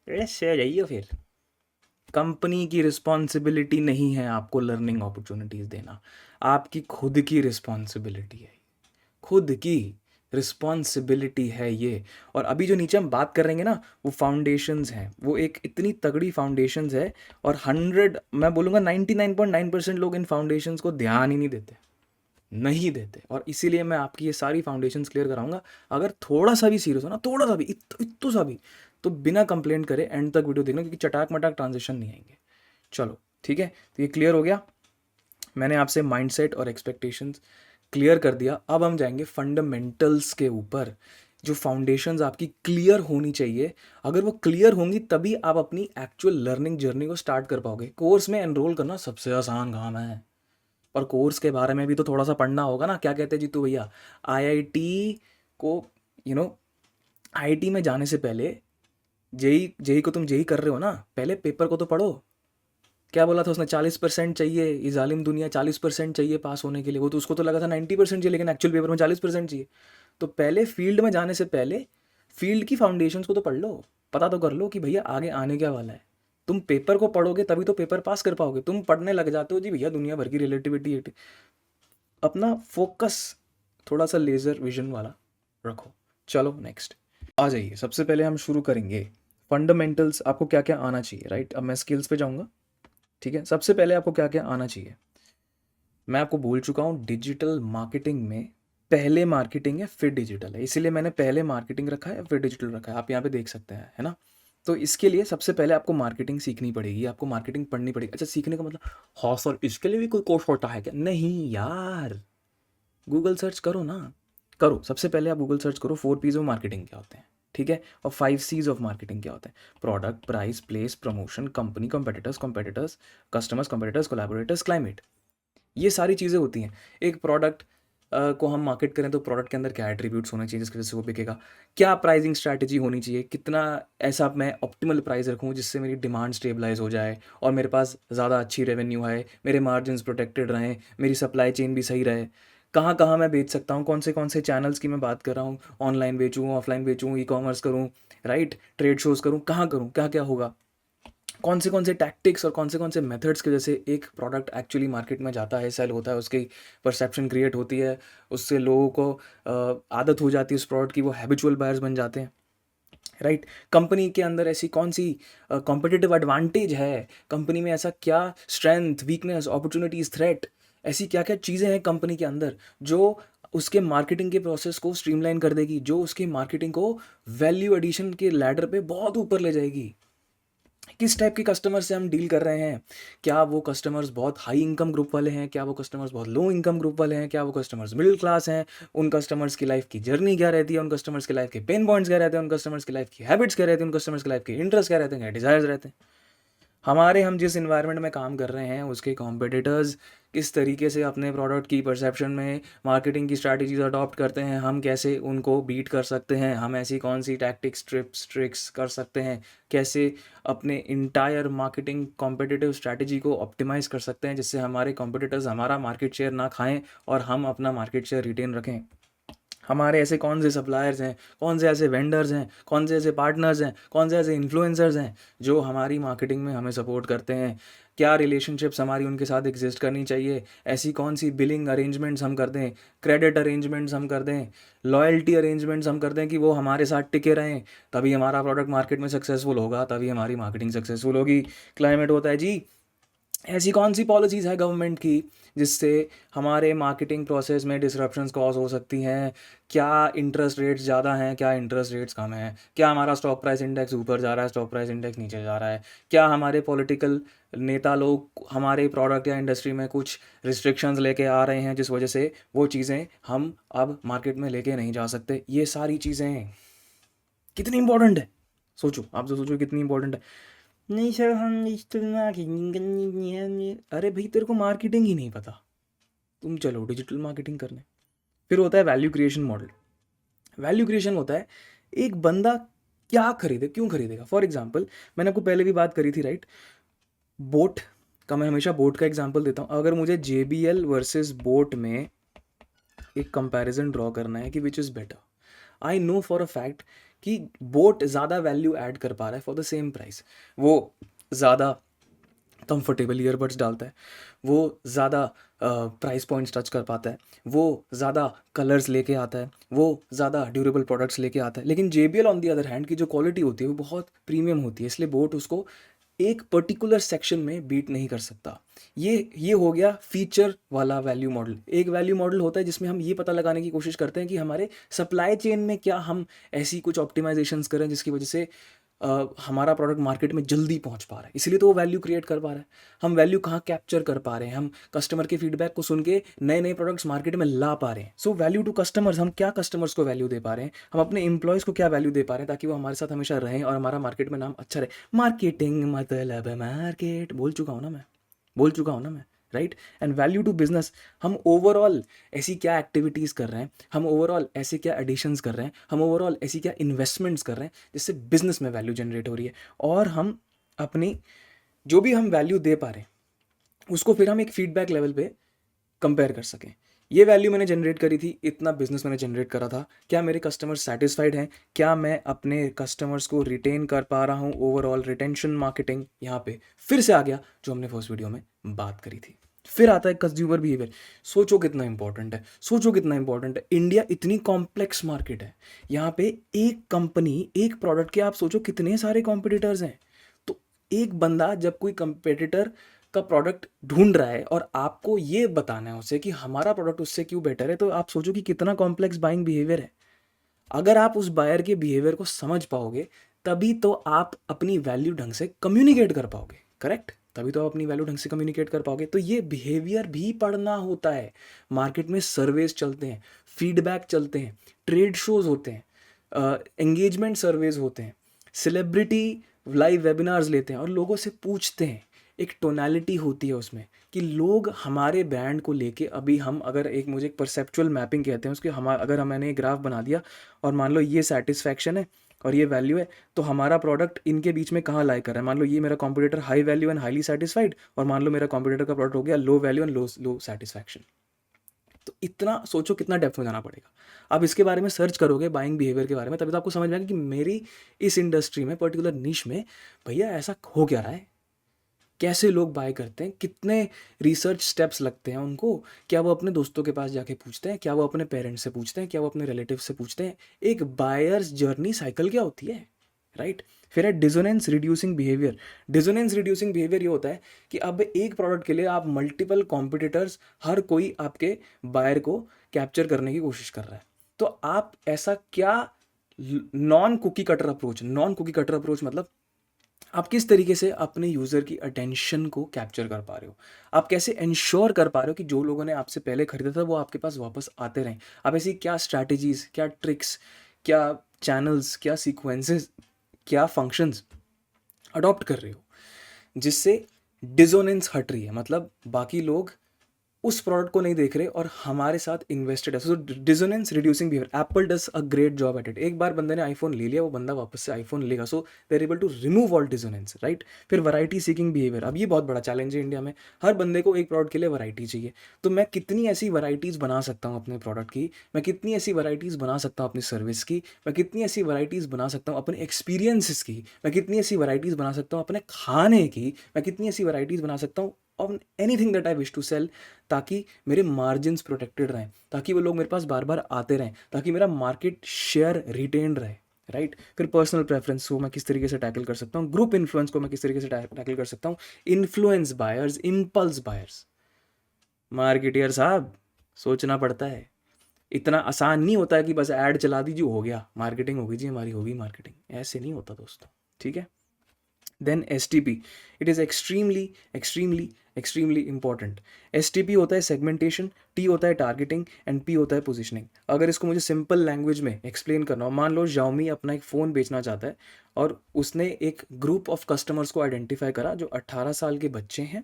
अरे सो जाइए फिर। कंपनी की रिस्पॉन्सिबिलिटी नहीं है आपको लर्निंग अपॉर्चुनिटीज़ देना, आपकी खुद की रिस्पॉन्सिबिलिटी है, खुद की रिस्पॉन्सिबिलिटी है ये। और अभी जो नीचे हम बात कर रहे हैं ना, वो फाउंडेशंस हैं, वो एक इतनी तगड़ी फाउंडेशंस है, और 100 मैं बोलूँगा 99.9% लोग इन फाउंडेशंस को ध्यान ही नहीं देते, नहीं देते। और इसीलिए मैं आपकी ये सारी फाउंडेशंस क्लियर कराऊंगा। अगर थोड़ा सा भी सीरियस हो ना, थोड़ा सा भी, इतो सा भी, तो बिना कंप्लेंट करे एंड तक वीडियो देखना, क्योंकि चटाक मटाक ट्रांजिशन नहीं आएंगे। चलो ठीक है, तो ये क्लियर हो गया, मैंने आपसे माइंडसेट और एक्सपेक्टेशंस क्लियर कर दिया। अब हम जाएंगे फंडामेंटल्स के ऊपर, जो फाउंडेशंस आपकी क्लियर होनी चाहिए। अगर वो क्लियर होंगी तभी आप अपनी एक्चुअल लर्निंग जर्नी को स्टार्ट कर पाओगे। कोर्स में एनरोल करना सबसे आसान काम है, और कोर्स के बारे में भी तो थोड़ा सा पढ़ना होगा ना। क्या कहते हैं जीतू भैया, आईआईटी को यू नो आईआईटी में जाने से पहले जेई जेई को तुम जेई कर रहे हो ना, पहले पेपर को तो पढ़ो। क्या बोला था उसने, 40% चाहिए, ये जालिम दुनिया 40% चाहिए पास होने के लिए। वो तो उसको तो लगा था 90% चाहिए, लेकिन एक्चुअल पेपर में 40% चाहिए। तो पहले फील्ड में जाने से पहले फील्ड की फाउंडेशंस को तो पढ़ लो, पता तो कर लो कि भैया आगे आने क्या वाला है। तुम पेपर को पढ़ोगे तभी तो पेपर पास कर पाओगे। तुम पढ़ने लग जाते हो जी भैया दुनिया भर की रिलेटिविटी। अपना फोकस थोड़ा सा लेज़र विजन वाला रखो। चलो नेक्स्ट आ जाइए। सबसे पहले हम शुरू करेंगे फंडामेंटल्स, आपको क्या क्या आना चाहिए, राइट। अब मैं स्किल्स पे जाऊंगा, ठीक है। सबसे पहले आपको क्या क्या आना चाहिए, मैं आपको बोल चुका हूँ डिजिटल मार्केटिंग में पहले मार्केटिंग है फिर डिजिटल है, इसीलिए मैंने पहले मार्केटिंग रखा है फिर डिजिटल रखा है, आप यहाँ पे देख सकते हैं, है ना। तो इसके लिए सबसे पहले आपको मार्केटिंग सीखनी पड़ेगी, आपको मार्केटिंग पढ़नी पड़ेगी। अच्छा, सीखने का मतलब, हाँ सर इसके लिए भी कोई कोर्स होता है क्या? नहीं यार, गूगल सर्च करो ना, करो। सबसे पहले आप गूगल सर्च करो 4 P's ऑफ मार्केटिंग क्या होते हैं, ठीक है, और 5 C's ऑफ मार्केटिंग क्या होते हैं। Product, price, place, promotion, company, competitors, customers, competitors, collaborators, climate. ये सारी चीज़ें होती हैं। एक प्रोडक्ट को हम मार्केट करें तो प्रोडक्ट के अंदर क्या एट्रीब्यूट्स होने चाहिए जिसकी वजह से वो बिकेगा, क्या प्राइसिंग स्ट्रैटेजी होनी चाहिए, कितना ऐसा मैं ऑप्टिमल प्राइस रखूँ जिससे मेरी डिमांड स्टेबलाइज हो जाए और मेरे पास ज़्यादा अच्छी रेवेन्यू है, मेरे मार्जिन्स प्रोटेक्टेड रहें, मेरी सप्लाई चेन भी सही रहे, कहाँ कहाँ मैं बेच सकता हूँ, कौन से चैनल्स की मैं बात कर रहा हूँ, ऑनलाइन बेचूँ, ऑफलाइन बेचूँ, ई कॉमर्स करूँ, राइट, ट्रेड शोज़ करूँ, कहाँ करूँ, क्या क्या होगा, कौन से टैक्टिक्स और कौन से मेथड्स की वजह से एक प्रोडक्ट एक्चुअली मार्केट में जाता है, सेल होता है, उसकी परसेप्शन क्रिएट होती है, उससे लोगों को आदत हो जाती है उस प्रोडक्ट की, वो हैबिचुअल बायर्स बन जाते हैं, राइट। कंपनी के अंदर ऐसी कौन सी कॉम्पिटिटिव एडवांटेज है, कंपनी में ऐसा क्या स्ट्रेंथ, वीकनेस, अपॉर्चुनिटीज, थ्रेट, ऐसी क्या क्या चीज़ें हैं कंपनी के अंदर जो उसके मार्केटिंग के प्रोसेस को स्ट्रीमलाइन कर देगी, जो उसकी मार्केटिंग को वैल्यू एडिशन के लैडर पे बहुत ऊपर ले जाएगी। किस टाइप के कस्टमर से हम डील कर रहे हैं, क्या वो कस्टमर्स बहुत हाई इनकम ग्रुप वाले हैं, क्या वो कस्टमर्स बहुत लो इनकम ग्रुप वाले हैं, क्या वो कस्टमर्स मिडिल क्लास हैं, उन कस्टमर्स की लाइफ की जर्नी क्या रहती है, उन कस्टमर्स की लाइफ के पेन पॉइंट्स क्या रहते हैं, उन कस्टमर्स की लाइफ की हैबिट्स क्या रहती हैं, उन कस्टमर्स की लाइफ के इंटरेस्ट क्या रहते हैं, क्या डिज़ायर्स रहते हैं। हम जिस इन्वायरमेंट में काम कर रहे हैं उसके कॉम्पिटिटर्स किस तरीके से अपने प्रोडक्ट की परसेप्शन में मार्केटिंग की स्ट्रैटेजीज अडॉप्ट करते हैं, हम कैसे उनको बीट कर सकते हैं, हम ऐसी कौन सी टैक्टिक्स, ट्रिक्स कर सकते हैं, कैसे अपने इंटायर मार्केटिंग कॉम्पिटिटिव स्ट्रैटेजी को ऑप्टिमाइज़ कर सकते हैं जिससे हमारे कॉम्पिटिटर्स हमारा मार्केट शेयर ना खाएं और हम अपना मार्केट शेयर रिटेन रखें। हमारे ऐसे कौन से सप्लायर्स हैं, कौन से ऐसे वेंडर्स हैं, कौन से ऐसे पार्टनर्स हैं, कौन से ऐसे इन्फ्लुएंसर्स हैं जो हमारी मार्केटिंग में हमें सपोर्ट करते हैं, क्या रिलेशनशिप्स हमारी उनके साथ एग्जिस्ट करनी चाहिए, ऐसी कौन सी बिलिंग अरेंजमेंट्स हम कर दें, क्रेडिट अरेंजमेंट्स हम कर दें, लॉयल्टी अरेंजमेंट्स हम कर दें कि वो हमारे साथ टिके रहें, तभी हमारा प्रोडक्ट मार्केट में सक्सेसफुल होगा, तभी हमारी मार्केटिंग सक्सेसफुल होगी। क्लाइमेट होता है जी, ऐसी कौन सी पॉलिसीज़ है गवर्नमेंट की जिससे हमारे मार्केटिंग प्रोसेस में डिसरप्शंस कॉज हो सकती हैं, क्या इंटरेस्ट रेट्स ज़्यादा हैं, क्या इंटरेस्ट रेट्स कम हैं, क्या हमारा स्टॉक प्राइस इंडेक्स ऊपर जा रहा है, स्टॉक प्राइस इंडेक्स नीचे जा रहा है, क्या हमारे पॉलिटिकल नेता लोग हमारे प्रोडक्ट या इंडस्ट्री में कुछ रिस्ट्रिक्शंस लेके आ रहे हैं जिस वजह से वो चीज़ें हम अब मार्केट में लेके नहीं जा सकते। ये सारी चीज़ें कितनी इंपॉर्टेंट है, सोचो, आप जो सोचो कितनी इंपॉर्टेंट है। नहीं सर हम डिजिटल मार्केटिंग करनी है, अरे भाई तेरे को मार्केटिंग ही नहीं पता, तुम चलो डिजिटल मार्केटिंग करने। फिर होता है value creation model. Value creation होता है एक बंदा क्या खरीदे, क्यों खरीदेगा। फॉर एग्जाम्पल, मैंने आपको पहले भी बात करी थी, राइट, बोट का, मैं हमेशा बोट का एग्जाम्पल देता हूँ। अगर मुझे JBL वर्सेस बोट में एक कंपैरिजन ड्रॉ करना है कि which is better, I know for a fact कि बोट ज़्यादा वैल्यू ऐड कर पा रहा है फॉर द सेम प्राइस। वो ज़्यादा कंफर्टेबल ईयरबड्स डालता है, वो ज़्यादा प्राइस पॉइंट्स टच कर पाता है, वो ज़्यादा कलर्स लेके आता है, वो ज़्यादा ड्यूरेबल प्रोडक्ट्स लेके आता है। लेकिन JBL on the other hand की जो क्वालिटी होती है वो बहुत प्रीमियम होती है, इसलिए बोट उसको एक पर्टिकुलर सेक्शन में बीट नहीं कर सकता। ये हो गया फीचर वाला वैल्यू मॉडल। एक वैल्यू मॉडल होता है जिसमें हम ये पता लगाने की कोशिश करते हैं कि हमारे सप्लाई चेन में क्या हम ऐसी कुछ ऑप्टिमाइजेशंस करें जिसकी वजह से हमारा प्रोडक्ट मार्केट में जल्दी पहुंच पा रहा है, इसलिए तो वो वैल्यू क्रिएट कर पा रहा है। हम वैल्यू कहाँ कैप्चर कर पा रहे हैं, हम कस्टमर के फीडबैक को सुन के नए नए प्रोडक्ट्स मार्केट में ला पा रहे हैं। सो वैल्यू टू कस्टमर्स, हम क्या कस्टमर्स को वैल्यू दे पा रहे हैं, हम अपने एम्प्लॉयज़ को क्या वैल्यू दे पा रहे हैं ताकि वो हमारे साथ हमेशा रहें और हमारा मार्केट में नाम अच्छा रहे। मार्केटिंग मतलब मार्केट, बोल चुका हूँ ना मैं, right. And value to business, हम ओवरऑल ऐसी क्या एक्टिविटीज़ कर रहे हैं, हम ओवरऑल ऐसे क्या एडिशंस कर रहे हैं, हम ओवरऑल ऐसी क्या इन्वेस्टमेंट्स कर रहे हैं जिससे बिजनेस में वैल्यू जनरेट हो रही है, और हम अपनी जो भी हम वैल्यू दे पा रहे हैं उसको फिर हम एक फीडबैक लेवल पे कंपेयर कर सकें। ये वैल्यू मैंने जनरेट करी थी, इतना बिजनेस मैंने जनरेट करा था, क्या मेरे कस्टमर्स सेटिस्फाइड हैं, क्या मैं अपने कस्टमर्स को रिटेन कर पा रहा हूँ, ओवरऑल रिटेंशन मार्केटिंग। यहाँ पे फिर से आ गया जो हमने फर्स्ट वीडियो में बात करी थी, फिर आता है कंज्यूमर बिहेवियर। सोचो कितना इंपॉर्टेंट है, सोचो कितना इंपॉर्टेंट है। इंडिया इतनी कॉम्प्लेक्स मार्केट है, यहाँ पे एक कंपनी एक प्रोडक्ट के आप सोचो कितने सारे कॉम्पिटिटर्स हैं। तो एक बंदा जब कोई कंपेटिटर का प्रोडक्ट ढूंढ रहा है और आपको ये बताना है उसे कि हमारा प्रोडक्ट उससे क्यों बेटर है, तो आप सोचो कि कितना कॉम्प्लेक्स बाइंग बिहेवियर है। अगर आप उस बायर के बिहेवियर को समझ पाओगे तभी तो आप अपनी वैल्यू ढंग से कम्युनिकेट कर पाओगे, करेक्ट। तभी तो आप अपनी वैल्यू ढंग से कम्युनिकेट कर पाओगे। तो ये बिहेवियर भी पढ़ना होता है। मार्केट में सर्वेज चलते हैं, फीडबैक चलते हैं, ट्रेड शोज होते हैं, एंगेजमेंट सर्वेज होते हैं, सेलिब्रिटी लाइव वेबिनार्स लेते हैं और लोगों से पूछते हैं। एक टोनैलिटी होती है उसमें कि लोग हमारे ब्रांड को लेके, अभी हम अगर एक मुझे एक परसेप्चुअल मैपिंग कहते हैं उसके, अगर मैंने एक ग्राफ बना दिया और मान लो ये सेटिस्फैक्शन है और ये वैल्यू है, तो हमारा प्रोडक्ट इनके बीच में कहाँ लाई कर रहा है। मान लो ये मेरा competitor high value and highly satisfied, और मान लो मेरा कॉम्पिटिटर का प्रोडक्ट हो गया low value and low satisfaction. तो इतना सोचो कितना डेप्थ में जाना पड़ेगा। आप इसके बारे में सर्च करोगे बाइंग बिहेवियर के बारे में, तभी तो आपको समझ में आएगा कि मेरी इस इंडस्ट्री में पर्टिकुलर निश में भैया ऐसा हो क्या रहा है, कैसे लोग बाय करते हैं, कितने रिसर्च स्टेप्स लगते हैं उनको, क्या वो अपने दोस्तों के पास जाके पूछते हैं, क्या वो अपने पेरेंट्स से पूछते हैं, क्या वो अपने रिलेटिव से पूछते हैं। एक बायर्स जर्नी साइकिल क्या होती है, राइट। फिर है डिजोनेंस रिड्यूसिंग बिहेवियर। डिजोनेंस रिड्यूसिंग बिहेवियर ये होता है कि अब एक प्रोडक्ट के लिए आप मल्टीपल कॉम्पिटिटर्स, हर कोई आपके बायर को कैप्चर करने की कोशिश कर रहा है। तो आप ऐसा क्या non cookie cutter approach, non cookie cutter approach मतलब आप किस तरीके से अपने यूज़र की अटेंशन को कैप्चर कर पा रहे हो, आप कैसे इंश्योर कर पा रहे हो कि जो लोगों ने आपसे पहले खरीदा था वो आपके पास वापस आते रहें। आप ऐसी क्या स्ट्रैटेजीज, क्या ट्रिक्स, क्या चैनल्स, क्या सीक्वेंसेस, क्या फंक्शंस अडॉप्ट कर रहे हो जिससे डिजोनेंस हट रही है, मतलब बाकी लोग उस प्रोडक्ट को नहीं देख रहे और हमारे साथ इन्वेस्टेड है। So dissonance reducing behaviour, Apple does a great job at it. एक बार बंदे ने आईफोन ले लिया, वो बंदा वापस से आईफोन लेगा, so they are able to remove all dissonance, right. फिर वैरायटी सीकिंग बिहेवियर, अब ये बहुत बड़ा चैलेंज है इंडिया में। हर बंदे को एक प्रोडक्ट के लिए वैरायटी चाहिए, तो मैं कितनी ऐसी वैरायटीज़ बना सकता हूँ अपने प्रोडक्ट की, मैं कितनी ऐसी वैरायटीज़ बना सकता हूँ अपनी सर्विस की, मैं कितनी ऐसी वैरायटीज़ बना सकता हूँ अपने एक्सपीरियंसेस की, मैं कितनी ऐसी वैरायटीज़ बना सकता हूँ अपने खाने की, मैं कितनी ऐसी वैरायटीज़ बना सकता हूँ on anything that I wish to sell, ताकि मेरे मार्जिन्स प्रोटेक्टेड रहें, ताकि वो लोग मेरे पास बार बार आते रहें, ताकि मेरा मार्केट शेयर रिटेन रहे, राइट। फिर पर्सनल प्रेफरेंस को मैं किस तरीके से टैकल कर सकता हूँ, ग्रुप इन्फ्लुएंस को मैं किस तरीके से टैकल कर सकता हूँ, influence buyers, impulse buyers. Marketeer साहब सोचना पड़ता है, इतना आसान नहीं होता है कि बस ऐड चला दीजिए हो गया मार्केटिंग, होगी जी हमारी, होगी मार्केटिंग, ऐसे नहीं होता दोस्तों, ठीक है। Then STP, it is extremely extremely extremely important. STP होता है सेगमेंटेशन, T होता है टारगेटिंग एंड P होता है पोजिशनिंग। अगर इसको मुझे सिंपल लैंग्वेज में एक्सप्लेन करना हो, मान लो Xiaomi अपना एक फ़ोन बेचना चाहता है और उसने एक ग्रुप ऑफ कस्टमर्स को आइडेंटिफाई करा जो 18 साल के बच्चे हैं,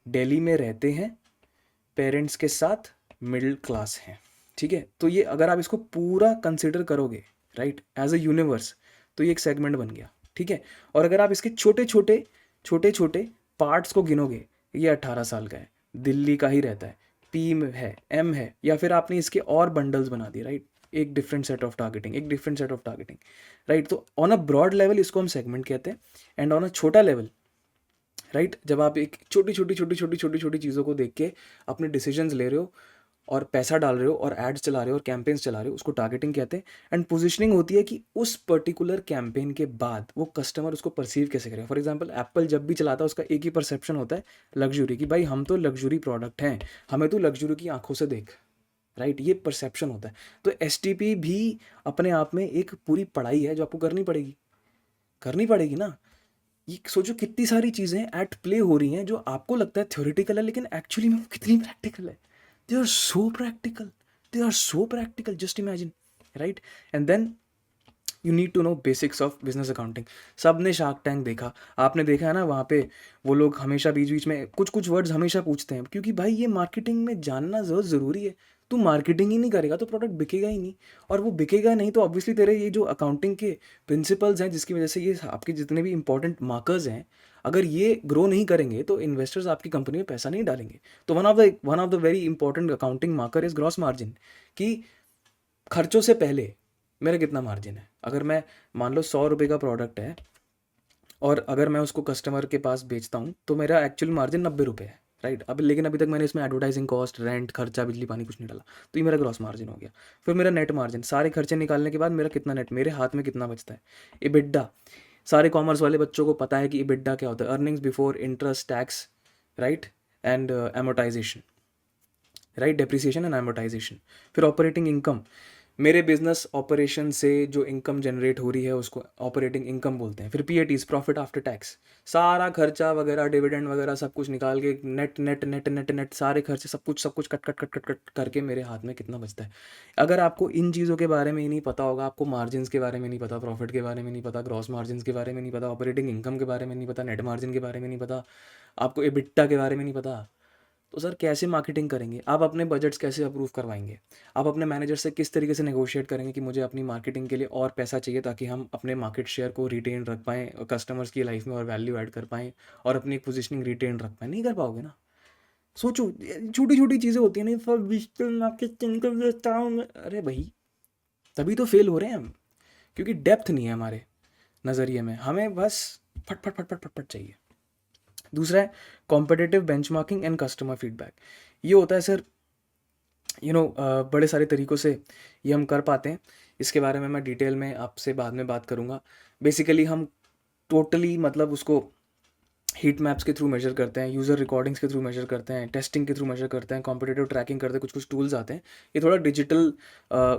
दिल्ली में रहते हैं, पेरेंट्स के साथ, मिडिल क्लास हैं, ठीक है। तो ये अगर आप इसको पूरा कंसिडर करोगे, राइट, एज अ यूनिवर्स, तो ये एक सेगमेंट बन गया, ठीक है। और अगर आप इसके छोटे छोटे पार्ट्स को गिनोगे, ये 18 साल का है, दिल्ली का ही रहता है, पी में है, एम है, या फिर आपने इसके और बंडल्स बना दिए, राइट, एक डिफरेंट सेट ऑफ टारगेटिंग, एक different set of targeting, right. तो ऑन अ ब्रॉड लेवल इसको हम सेगमेंट कहते हैं, एंड ऑन अ छोटा लेवल, राइट, जब आप एक छोटी छोटी चीज़ों को देख के अपने डिसीजंस ले रहे हो और पैसा डाल रहे हो और एड्स चला रहे हो और कैंपेन्स चला रहे हो, उसको टारगेटिंग कहते हैं। एंड पोजीशनिंग होती है कि उस पर्टिकुलर कैंपेन के बाद वो कस्टमर उसको परसीव कैसे करेगा। फॉर एग्जांपल एप्पल जब भी चलाता है उसका एक ही परसेप्शन होता है लग्जरी की, भाई हम तो लग्जरी प्रोडक्ट हैं, हमें तो लग्जरी की आंखों से देख, राइट, ये परसेप्शन होता है। तो STP भी अपने आप में एक पूरी पढ़ाई है जो आपको करनी पड़ेगी ना। ये सोचो कितनी सारी चीज़ें एट प्ले हो रही हैं जो आपको लगता है थ्योरेटिकल है, लेकिन एक्चुअली में वो कितनी प्रैक्टिकल है। They are so practical, they are so practical, just imagine, right. And then you need to know basics of business accounting. सब ने शार्क टैंक देखा, आपने देखा है ना, वहाँ पे वो लोग हमेशा बीच बीच में कुछ कुछ वर्ड्स हमेशा पूछते हैं, क्योंकि भाई ये मार्केटिंग में जानना ज़रूरी है। तू मार्केटिंग ही नहीं करेगा तो प्रोडक्ट बिकेगा ही नहीं, और वो बिकेगा नहीं तो ऑब्वियसली तेरे ये जो अकाउंटिंग के प्रिंसिपल्स हैं जिसकी वजह से ये आपके जितने भी इंपॉर्टेंट मार्कर्स हैं, अगर ये ग्रो नहीं करेंगे तो इन्वेस्टर्स आपकी कंपनी में पैसा नहीं डालेंगे। तो one of the very important accounting marker is gross margin, कि खर्चों से पहले मेरा कितना मार्जिन है। अगर मैं मान लो 100 रुपये का प्रोडक्ट है और अगर मैं उसको कस्टमर के पास बेचता हूँ तो मेरा एक्चुअल मार्जिन 90 रुपये है, राइट। अब लेकिन अभी तक मैंने इसमें एडवर्टाइजिंग कॉस्ट, रेंट, खर्चा, बिजली पानी कुछ नहीं डाला, तो ये मेरा ग्रॉस मार्जिन हो गया। फिर मेरा नेट मार्जिन, सारे खर्चे निकालने के बाद मेरा कितना नेट, मेरे हाथ में कितना बचता है। इबिड्डा, सारे कॉमर्स वाले बच्चों को पता है कि इबिड्डा क्या होता है, earnings before interest tax, right, and amortisation, right, depreciation and amortisation. फिर ऑपरेटिंग इनकम, मेरे बिजनेस ऑपरेशन से जो इनकम जनरेट हो रही है उसको ऑपरेटिंग इनकम बोलते हैं। फिर पीएटीज, प्रॉफिट आफ्टर टैक्स, सारा खर्चा वगैरह, डिविडेंड वगैरह सब कुछ निकाल के net net net net net सारे खर्चे सब कुछ cut cut cut cut cut करके मेरे हाथ में कितना बचता है। अगर आपको इन चीज़ों के बारे में ही नहीं पता होगा, आपको मार्जिन के बारे में नहीं पता, प्रॉफिट के बारे में नहीं पता, ग्रॉस मार्जिन के बारे में नहीं पता, ऑपरेटिंग इनकम के बारे में नहीं पता, नेट मार्जिन के बारे में नहीं पता, आपको एबिट्टा के बारे में नहीं पता, तो सर कैसे मार्केटिंग करेंगे आप? अपने बजट्स कैसे अप्रूव करवाएंगे? आप अपने मैनेजर से किस तरीके से नेगोशिएट करेंगे कि मुझे अपनी मार्केटिंग के लिए और पैसा चाहिए ताकि हम अपने मार्केट शेयर को रिटेन रख पाएँ और कस्टमर्स की लाइफ में और वैल्यू ऐड कर पाएँ और अपनी पोजीशनिंग रिटेन रख पाएँ? नहीं कर पाओगे ना। सोचो, छोटी छोटी चीज़ें होती हैं, नहीं फॉर डिजिटल मार्केटिंग कर देता हूँ मैं। अरे भाई, तभी तो फेल हो रहे हैं हम, क्योंकि डेप्थ नहीं है हमारे नज़रिए में, हमें बस फट फट फट फट फट फट चाहिए। दूसरा है competitive benchmarking and customer feedback. ये होता है सर, बड़े सारे तरीक़ों से ये हम कर पाते हैं। इसके बारे में मैं डिटेल में आपसे बाद में बात करूँगा। बेसिकली हम टोटली मतलब उसको हीट मैप्स के थ्रू मेजर करते हैं, यूज़र रिकॉर्डिंग्स के थ्रू मेजर करते हैं, टेस्टिंग के थ्रू मेजर करते हैं, कॉम्पिटिटिव ट्रैकिंग करते हैं, कुछ कुछ टूल्स आते हैं। ये थोड़ा डिजिटल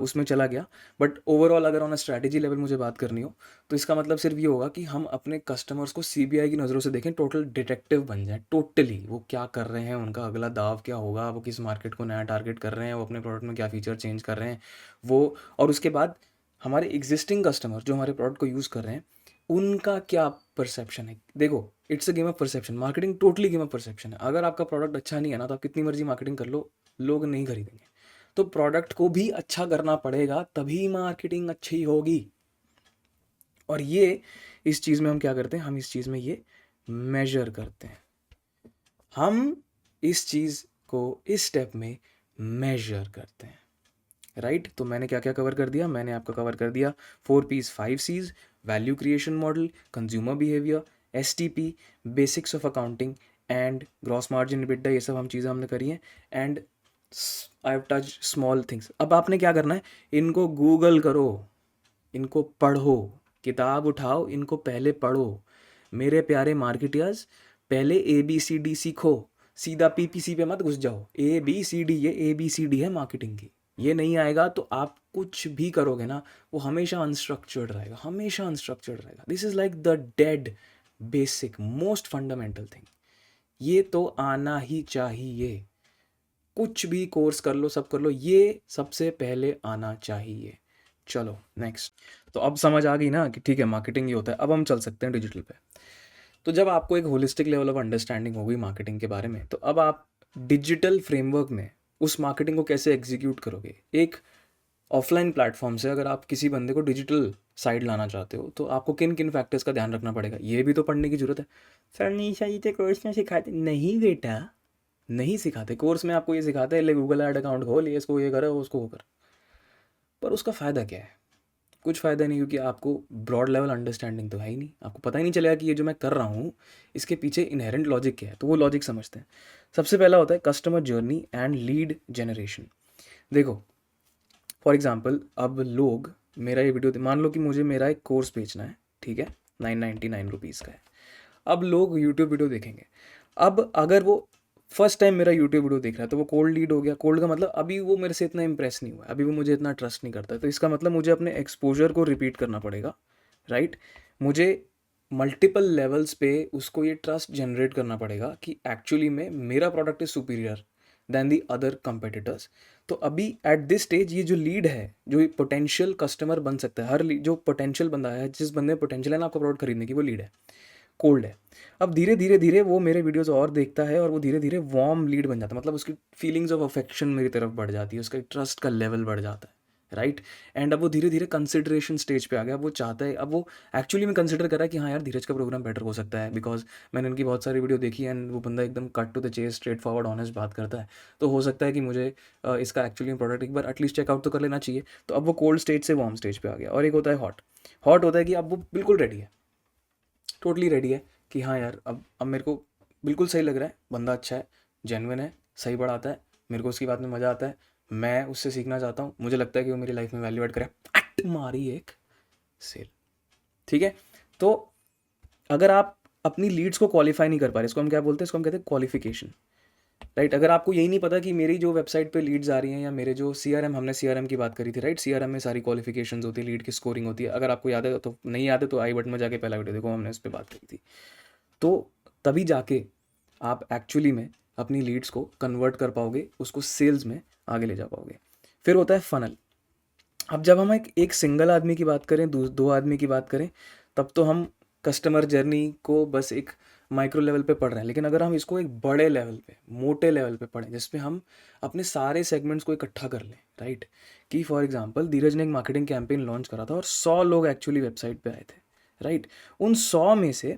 उसमें चला गया, बट ओवरऑल अगर ऑन अ स्ट्रैटेजी लेवल मुझे बात करनी हो तो इसका मतलब सिर्फ ये होगा कि हम अपने कस्टमर्स को सीबीआई की नज़रों से देखें, टोटल डिटेक्टिव बन जाए। टोटली वो क्या कर रहे हैं, उनका अगला दाव क्या होगा, वो किस मार्केट को नया टारगेट कर रहे हैं, वो अपने प्रोडक्ट में क्या फीचर चेंज कर रहे हैं वो, और उसके बाद हमारे एग्जिस्टिंग कस्टमर जो हमारे प्रोडक्ट को यूज़ कर रहे हैं उनका क्या परसेप्शन है। देखो, it's a game of perception, marketing totally game of perception है। अगर आपका प्रोडक्ट अच्छा नहीं है ना तो आप कितनी मर्जी मार्केटिंग कर लो, लोग नहीं खरीदेंगे। तो प्रोडक्ट को भी अच्छा करना पड़ेगा, तभी मार्केटिंग अच्छी होगी। और ये इस चीज़ में हम क्या करते हैं, हम इस चीज़ में ये मेजर करते हैं, हम इस चीज़ को इस स्टेप में मेजर करते हैं, राइट। तो मैंने क्या क्या कवर कर दिया, मैंने आपको कवर कर दिया 4Ps 5Cs, value creation model, consumer behaviour, STP, basics of accounting and gross margin, EBITDA, ये सब हम चीज़ें हमने करी हैं। And I have touch small things. अब आपने क्या करना है, इनको गूगल करो, इनको पढ़ो, किताब उठाओ, इनको पहले पढ़ो मेरे प्यारे मार्केटियर्स। पहले ABCD सीखो, सीधा PPC पे मत घुस जाओ। ABCD, ये ABCD है मार्केटिंग की। ये नहीं आएगा तो आप कुछ भी करोगे ना वो हमेशा अनस्ट्रक्चर्ड रहेगा, हमेशा अनस्ट्रक्चर्ड रहेगा। This is like the dead basic most fundamental thing. ये तो आना ही चाहिए, कुछ भी कोर्स कर लो, सब कर लो, ये सबसे पहले आना चाहिए। चलो नेक्स्ट। तो अब समझ आ गई ना कि ठीक है मार्केटिंग ये होता है। अब हम चल सकते हैं डिजिटल पे। तो जब आपको एक होलिस्टिक लेवल ऑफ अंडरस्टैंडिंग हो गई मार्केटिंग के बारे में, तो अब आप डिजिटल फ्रेमवर्क में उस मार्केटिंग को कैसे एग्जीक्यूट करोगे। एक ऑफलाइन प्लेटफॉर्म से अगर आप किसी बंदे को डिजिटल साइड लाना चाहते हो तो आपको किन किन फैक्टर्स का ध्यान रखना पड़ेगा, ये भी तो पढ़ने की जरूरत है। सर निशा जी तो कोर्स में सिखाते नहीं बेटा, नहीं सिखाते। कोर्स में आपको ये सिखाते हैं ले गूगल ऐड अकाउंट खोल, ये इसको ये करो उसको वो कर, पर उसका फ़ायदा क्या है? कुछ फ़ायदा नहीं, क्योंकि आपको ब्रॉड लेवल अंडरस्टैंडिंग तो है ही नहीं। आपको पता ही नहीं चलेगा कि ये जो मैं कर रहा हूँ इसके पीछे इनहेरेंट लॉजिक क्या है। तो वो लॉजिक समझते हैं। सबसे पहला होता है customer journey and lead generation. देखो फॉर एग्जांपल, अब लोग मेरा ये वीडियो, मान लो कि मुझे मेरा एक कोर्स बेचना है, ठीक है, 999 रुपीज़ का है। अब लोग यूट्यूब वीडियो देखेंगे। अब अगर वो फर्स्ट टाइम मेरा यूट्यूब वीडियो देख रहा है तो वो कोल्ड लीड हो गया। कोल्ड का मतलब अभी वो मेरे से इतना इंप्रेस नहीं हुआ, अभी वो मुझे इतना ट्रस्ट नहीं करता। तो इसका मतलब मुझे अपने एक्सपोजर को रिपीट करना पड़ेगा, राइट। मुझे मल्टीपल लेवल्स पे उसको ये ट्रस्ट जनरेट करना पड़ेगा कि एक्चुअली में मेरा product is superior, than the other competitors. तो अभी एट दिस स्टेज ये जो लीड है, जो पोटेंशियल कस्टमर बन सकता है, हर जो पोटेंशियल बंदा है, जिस बंदे में पोटेंशियल है ना आपका प्रोडक्ट खरीदने की, वो लीड है, कोल्ड है। अब धीरे धीरे धीरे वो मेरे वीडियोस और देखता है और वो धीरे धीरे वार्म लीड बन जाता है, मतलब उसकी फीलिंग्स ऑफ अफेक्शन मेरी तरफ बढ़ जाती है, उसका ट्रस्ट का लेवल बढ़ जाता है, राइट। एंड अब वो धीरे धीरे कंसिडरेशन स्टेज पे आ गया, वो चाहता है, अब वो एक्चुअली में कंसिडर कर रहा है कि हाँ यार धीरज का प्रोग्राम बेटर हो सकता है, बिकॉज मैंने इनकी बहुत सारी वीडियो देखी एंड वो बंदा एकदम cut to the chase, straightforward honest बात करता है, तो हो सकता है कि मुझे इसका एक्चुअली प्रोडक्ट एक बार एटलीस्ट चेकआउट तो कर लेना चाहिए। तो अब वो कोल्ड स्टेज से वार्म स्टेज पे आ गया। और एक होता है हॉट। हॉट होता है कि अब वो बिल्कुल रेडी है, टोटली रेडी है कि हाँ यार अब मेरे को बिल्कुल सही लग रहा है, बंदा अच्छा है, जेन्युइन है, सही बढ़ाता है, मेरे को उसकी बात में मज़ा आता है, मैं उससे सीखना चाहता हूँ, मुझे लगता है कि वो मेरी लाइफ में वैल्यू ऐड करे, अट मारी एक सेल। ठीक है। तो अगर आप अपनी लीड्स को क्वालिफाई नहीं कर पा रहे, इसको हम क्या बोलते हैं, इसको हम कहते हैं क्वालिफिकेशन, राइट। अगर आपको यही नहीं पता कि मेरी जो वेबसाइट पे लीड्स आ रही हैं या मेरे जो सीआरएम, हमने सीआरएम की बात करी थी, राइट, सीआरएम में सारी क्वालिफिकेशंस होती है, लीड की स्कोरिंग होती है, अगर आपको याद है तो, नहीं याद है तो आई बटन में जाके पहला वीडियो देखो, हमने इस पर बात करी थी। तो तभी जाके आप एक्चुअली में अपनी लीड्स को कन्वर्ट कर पाओगे, उसको सेल्स में आगे ले जा पाओगे। फिर होता है फनल। अब जब हम एक सिंगल आदमी की बात करें, दो आदमी की बात करें, तब तो हम कस्टमर जर्नी को बस एक माइक्रो लेवल पे पढ़ रहे हैं, लेकिन अगर हम इसको एक बड़े लेवल पे, मोटे लेवल पे पढ़ें, जिसमें हम अपने सारे सेगमेंट्स को इकट्ठा कर लें, राइट, कि फॉर एग्जांपल धीरज ने एक मार्केटिंग कैंपेन लॉन्च करा था और 100 लोग एक्चुअली वेबसाइट पे आए थे, राइट। उन 100 में से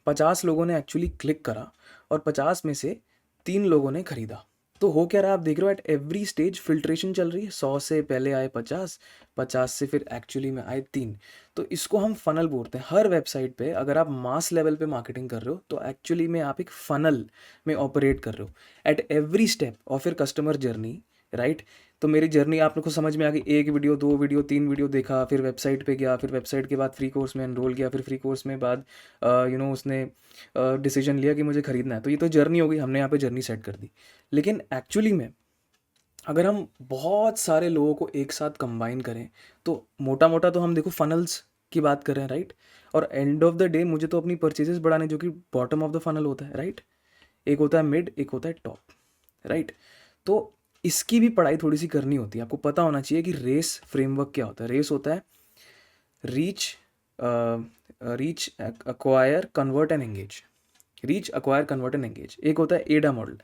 50 लोगों ने एक्चुअली क्लिक करा और 50 में से 3 लोगों ने खरीदा। तो हो क्या रहा है, आप देख रहे हो एट एवरी स्टेज फिल्ट्रेशन चल रही है, 100 से पहले आए 50, 50 से फिर एक्चुअली में आए 3। तो इसको हम फनल बोलते हैं। हर वेबसाइट पे अगर आप मास लेवल पे मार्केटिंग कर रहे हो तो एक्चुअली में आप एक फनल में ऑपरेट कर रहे हो at every step of your customer journey, right. तो मेरी जर्नी आप लोग को समझ में आ गई, 1 वीडियो, 2 वीडियो, 3 वीडियो देखा, फिर वेबसाइट पे गया, फिर वेबसाइट के बाद फ्री कोर्स में एनरोल किया, फिर फ्री कोर्स में बाद उसने डिसीजन लिया कि मुझे खरीदना है। तो ये तो जर्नी हो गई, हमने यहाँ पे जर्नी सेट कर दी। लेकिन एक्चुअली में अगर हम बहुत सारे लोगों को एक साथ कंबाइन करें तो मोटा मोटा तो हम देखो फनल्स की बात कर रहे हैं, राइट। और एंड ऑफ द डे मुझे तो अपनी परचेजेस बढ़ाने, जो कि बॉटम ऑफ द फनल होता है, राइट। एक होता है मिड, एक होता है टॉप, राइट। तो इसकी भी पढ़ाई थोड़ी सी करनी होती है, आपको पता होना चाहिए कि रेस फ्रेमवर्क क्या होता है। रेस होता है reach, reach, acquire, convert and engage. Reach, acquire, convert and engage. एक होता है एडा model,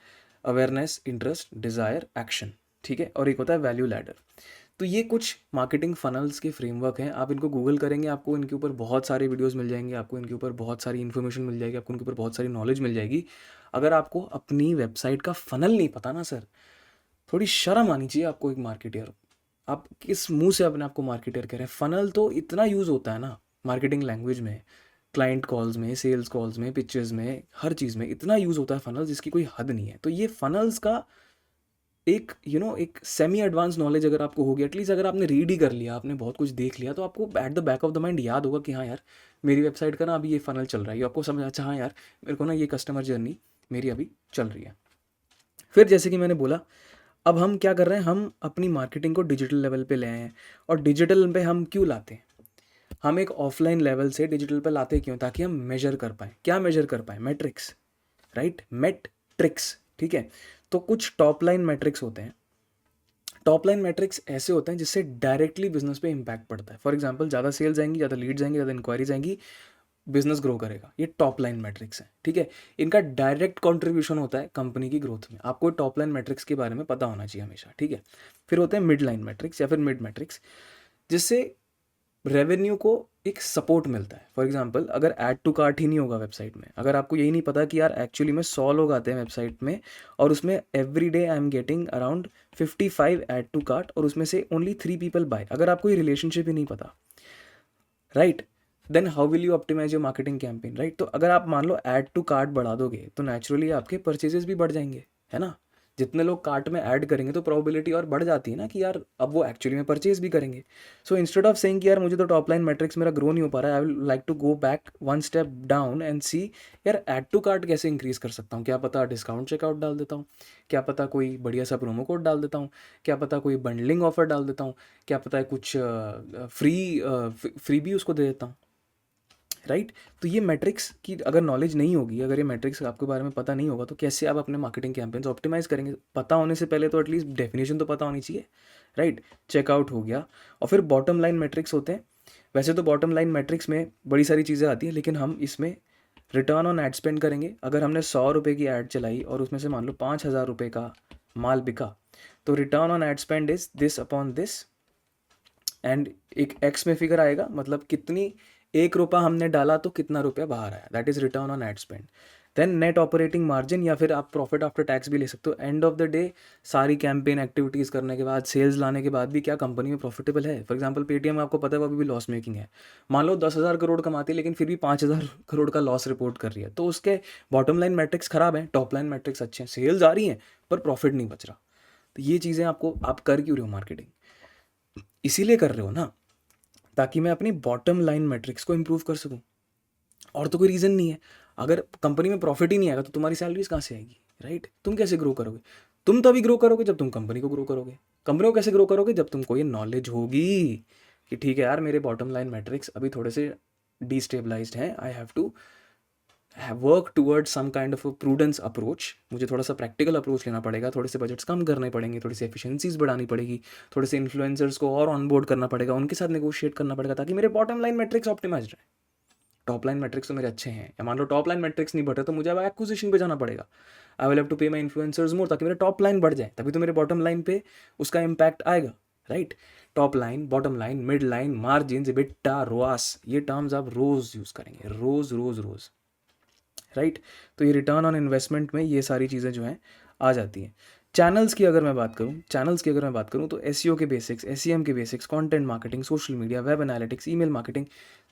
awareness, interest, desire, action, ठीक है। और एक होता है वैल्यू लैडर। तो ये कुछ मार्केटिंग फनल्स के फ्रेमवर्क हैं, आप इनको गूगल करेंगे, आपको इनके ऊपर बहुत सारे वीडियोस मिल जाएंगे, आपको इनके ऊपर बहुत सारी इन्फॉर्मेशन मिल जाएगी, आपको इनके ऊपर बहुत सारी नॉलेज मिल जाएगी। अगर आपको अपनी वेबसाइट का फनल नहीं पता ना सर, थोड़ी शर्म आनी चाहिए आपको एक मार्केटर। आप किस मुंह से अपने आप को मार्केटर कह रहे हैं? फनल तो इतना यूज़ होता है ना मार्केटिंग लैंग्वेज में, क्लाइंट कॉल्स में, सेल्स कॉल्स में, पिक्चर्स में, हर चीज़ में इतना यूज़ होता है फनल, जिसकी कोई हद नहीं है। तो ये फनल्स का एक एक सेमी एडवांस नॉलेज अगर आपको होगी, एटलीस्ट अगर आपने रीड ही कर लिया, आपने बहुत कुछ देख लिया, तो आपको at the back of the mind याद होगा कि हाँ यार मेरी वेबसाइट का ना अभी ये फनल चल रहा है, आपको समझ, अच्छा हाँ यार मेरे को ना ये कस्टमर जर्नी मेरी अभी चल रही है। फिर जैसे कि मैंने बोला, अब हम क्या कर रहे हैं, हम अपनी मार्केटिंग को डिजिटल लेवल पे ले आए हैं। और डिजिटल पे हम क्यों लाते हैं, हम एक ऑफलाइन लेवल से डिजिटल पे लाते क्यों, ताकि हम मेजर कर पाएँ। क्या मेजर कर पाएँ? मैट्रिक्स, राइट, मेट्रिक्स, ठीक है। तो कुछ टॉप लाइन मैट्रिक्स होते हैं। टॉप लाइन मैट्रिक्स ऐसे होते हैं जिससे डायरेक्टली बिजनेस पे इम्पैक्ट पड़ता है। फॉर एग्जांपल, ज़्यादा सेल्स आएंगी, ज़्यादा लीड्स आएंगी, ज़्यादा इंक्वायरीज आएंगी, बिजनेस ग्रो करेगा। ये टॉप लाइन मैट्रिक्स है, ठीक है। इनका डायरेक्ट कंट्रीब्यूशन होता है कंपनी की ग्रोथ में। आपको टॉप लाइन मैट्रिक्स के बारे में पता होना चाहिए हमेशा, ठीक है। फिर होते हैं मिड लाइन मैट्रिक्स या फिर मिड मैट्रिक्स, जिससे रेवेन्यू को एक सपोर्ट मिलता है। फॉर एग्जांपल, अगर ऐड टू कार्ट ही नहीं होगा वेबसाइट में, अगर आपको यही नहीं पता कि यार एक्चुअली में 100 लोग आते हैं वेबसाइट में और उसमें every day I am getting around 55 add to cart और उसमें से ओनली 3 पीपल बाय, अगर आपको ये रिलेशनशिप ही नहीं पता, right, then how will you optimise your marketing campaign, right. तो अगर आप मान लो ऐड टू कार्ट बढ़ा दोगे तो नेचुरली आपके परचेजेस भी बढ़ जाएंगे, है ना। जितने लोग कार्ट में ऐड करेंगे तो प्रोबेबिलिटी और बढ़ जाती है ना कि यार अब वो एक्चुअली में परचेज भी करेंगे। सो इंस्टेड ऑफ सेइंग कि यार मुझे तो टॉप लाइन मैट्रिक्स मेरा ग्रो नहीं हो पा रहा है, I will like to go back one step down and see यार ऐड टू कार्ट कैसे इंक्रीज कर सकता हूँ। क्या पता डिस्काउंट चेकआउट डाल देता हूँ, क्या पता कोई बढ़िया सा प्रोमो कोड डाल देता हूँ, क्या पता कोई बंडलिंग ऑफर डाल देता हूँ, क्या पता है कुछ फ्री भी उसको दे देता हूँ, राइट। तो ये मैट्रिक्स की अगर नॉलेज नहीं होगी, अगर ये मैट्रिक्स आपके बारे में पता नहीं होगा, तो कैसे आप अपने मार्केटिंग कैंपेन्स ऑप्टिमाइज़ करेंगे? पता होने से पहले तो एटलीस्ट डेफिनेशन तो पता होनी चाहिए, राइट। चेकआउट हो गया, और फिर बॉटम लाइन मैट्रिक्स होते हैं। वैसे तो बॉटम लाइन मैट्रिक्स में बड़ी सारी चीज़ें आती हैं, लेकिन हम इसमें रिटर्न ऑन एड स्पेंड करेंगे। अगर हमने 100 रुपये की ऐड चलाई और उसमें से मान लो 5,000 रुपये का माल बिका, तो return on ad spend is this upon this, and एक एक्स में फिगर आएगा, मतलब कितनी 1 रुपया हमने डाला तो कितना रुपया बाहर आया, that is return on ad spend. Then net operating margin, या फिर आप प्रॉफिट आफ्टर टैक्स भी ले सकते हो। एंड ऑफ द डे सारी कैंपेन एक्टिविटीज़ करने के बाद, सेल्स लाने के बाद भी क्या कंपनी में प्रॉफिटेबल है? फॉर एग्जांपल पेटीएम, आपको पता है वो अभी भी लॉस मेकिंग है। मान लो 10,000 करोड़ कमाती है, लेकिन फिर भी 5,000 करोड़ का लॉस रिपोर्ट कर रही है, तो उसके बॉटम लाइन मैट्रिक्स खराब हैं, टॉप लाइन मैट्रिक्स अच्छे हैं, सेल्स आ रही हैं पर प्रॉफिट नहीं बच रहा। तो ये चीज़ें आपको, आप कर क्यों रहे हो मार्केटिंग? इसीलिए कर रहे हो ना, ताकि मैं अपनी बॉटम लाइन मैट्रिक्स को इम्प्रूव कर सकूं, और तो कोई रीज़न नहीं है। अगर कंपनी में प्रॉफिट ही नहीं आएगा तो तुम्हारी सैलरीज कहाँ से आएगी, राइट? तुम कैसे ग्रो करोगे? तुम तभी ग्रो करोगे जब तुम कंपनी को ग्रो करोगे। कंपनी को कैसे ग्रो करोगे? जब तुमको ये नॉलेज होगी कि ठीक है यार, मेरे बॉटम लाइन मैट्रिक्स अभी थोड़े से डिस्टेबलाइज्ड हैं, I have to work toward some kind of prudence approach. मुझे थोड़ा सा प्रैक्टिकल अप्रोच लेना पड़ेगा, थोड़े से बजट्स कम करने पड़ेंगे, थोड़ी सी एफिशिएंसीज बढ़ानी पड़ेगी, थोड़े से इन्फ्लुएंसर्स को और ऑनबोर्ड करना पड़ेगा, उनके साथ नेगोशिएट करना पड़ेगा, ताकि मेरे बॉटम लाइन मैट्रिक्स ऑप्टिमाइज रहे। टॉप लाइन मैट्रिक्स तो मेरे अच्छे हैं, या मान लो टॉप लाइन मैट्रिक्स नहीं बढ़ रहे, तो मुझे अब एक्विजिशन पे जाना पड़ेगा। आई विल हैव टू पे माई इन्फ्लुएंसर्स मोर, ताकि मेरे टॉप लाइन बढ़ जाए, तभी तो मेरे बॉटम लाइन पे उसका इम्पैक्ट आएगा, right. Top line, bottom line, mid line, margin, EBITDA, ROAS, ये टर्म्स आप रोज यूज करेंगे, रोज रोज रोज, राइट। तो ये रिटर्न ऑन इन्वेस्टमेंट में ये सारी चीज़ें जो हैं आ जाती हैं। चैनल्स की अगर मैं बात करूँ तो एसईओ के बेसिक्स, एसईएम के basics, content marketing, social media, web analytics, email marketing,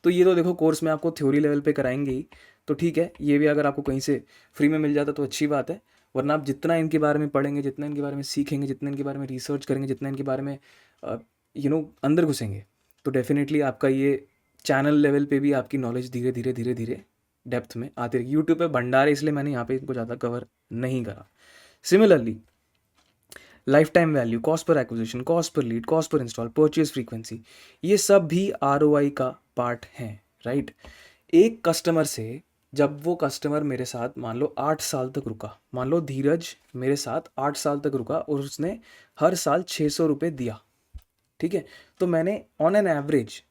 तो ये तो देखो कोर्स में आपको थ्योरी लेवल पे कराएंगे ही, तो ठीक है, ये भी अगर आपको कहीं से फ्री में मिल जाता तो अच्छी बात है। वरना आप जितना इनके बारे में पढ़ेंगे, जितना इनके बारे में सीखेंगे, जितना इनके बारे में रिसर्च करेंगे, जितना इनके बारे में अंदर घुसेंगे, तो डेफिनेटली आपका ये चैनल लेवल पे भी आपकी नॉलेज धीरे धीरे धीरे धीरे डेप्थ में आती रहेगी। यूट्यूब पे भंडार है, इसलिए मैंने यहाँ पे इनको ज़्यादा कवर नहीं करा। Similarly life time value, cost per acquisition, cost per lead, cost per install, purchase frequency, ये सब भी आरओआई का पार्ट हैं, राइट। एक कस्टमर से, जब वो कस्टमर मेरे साथ मान लो 8 साल तक रुका, मान लो धीरज मेरे साथ 8 साल तक रुका और उसने हर साल 600 रुपये दिया, ठीक है, तो मैंने ऑन एन एवरेज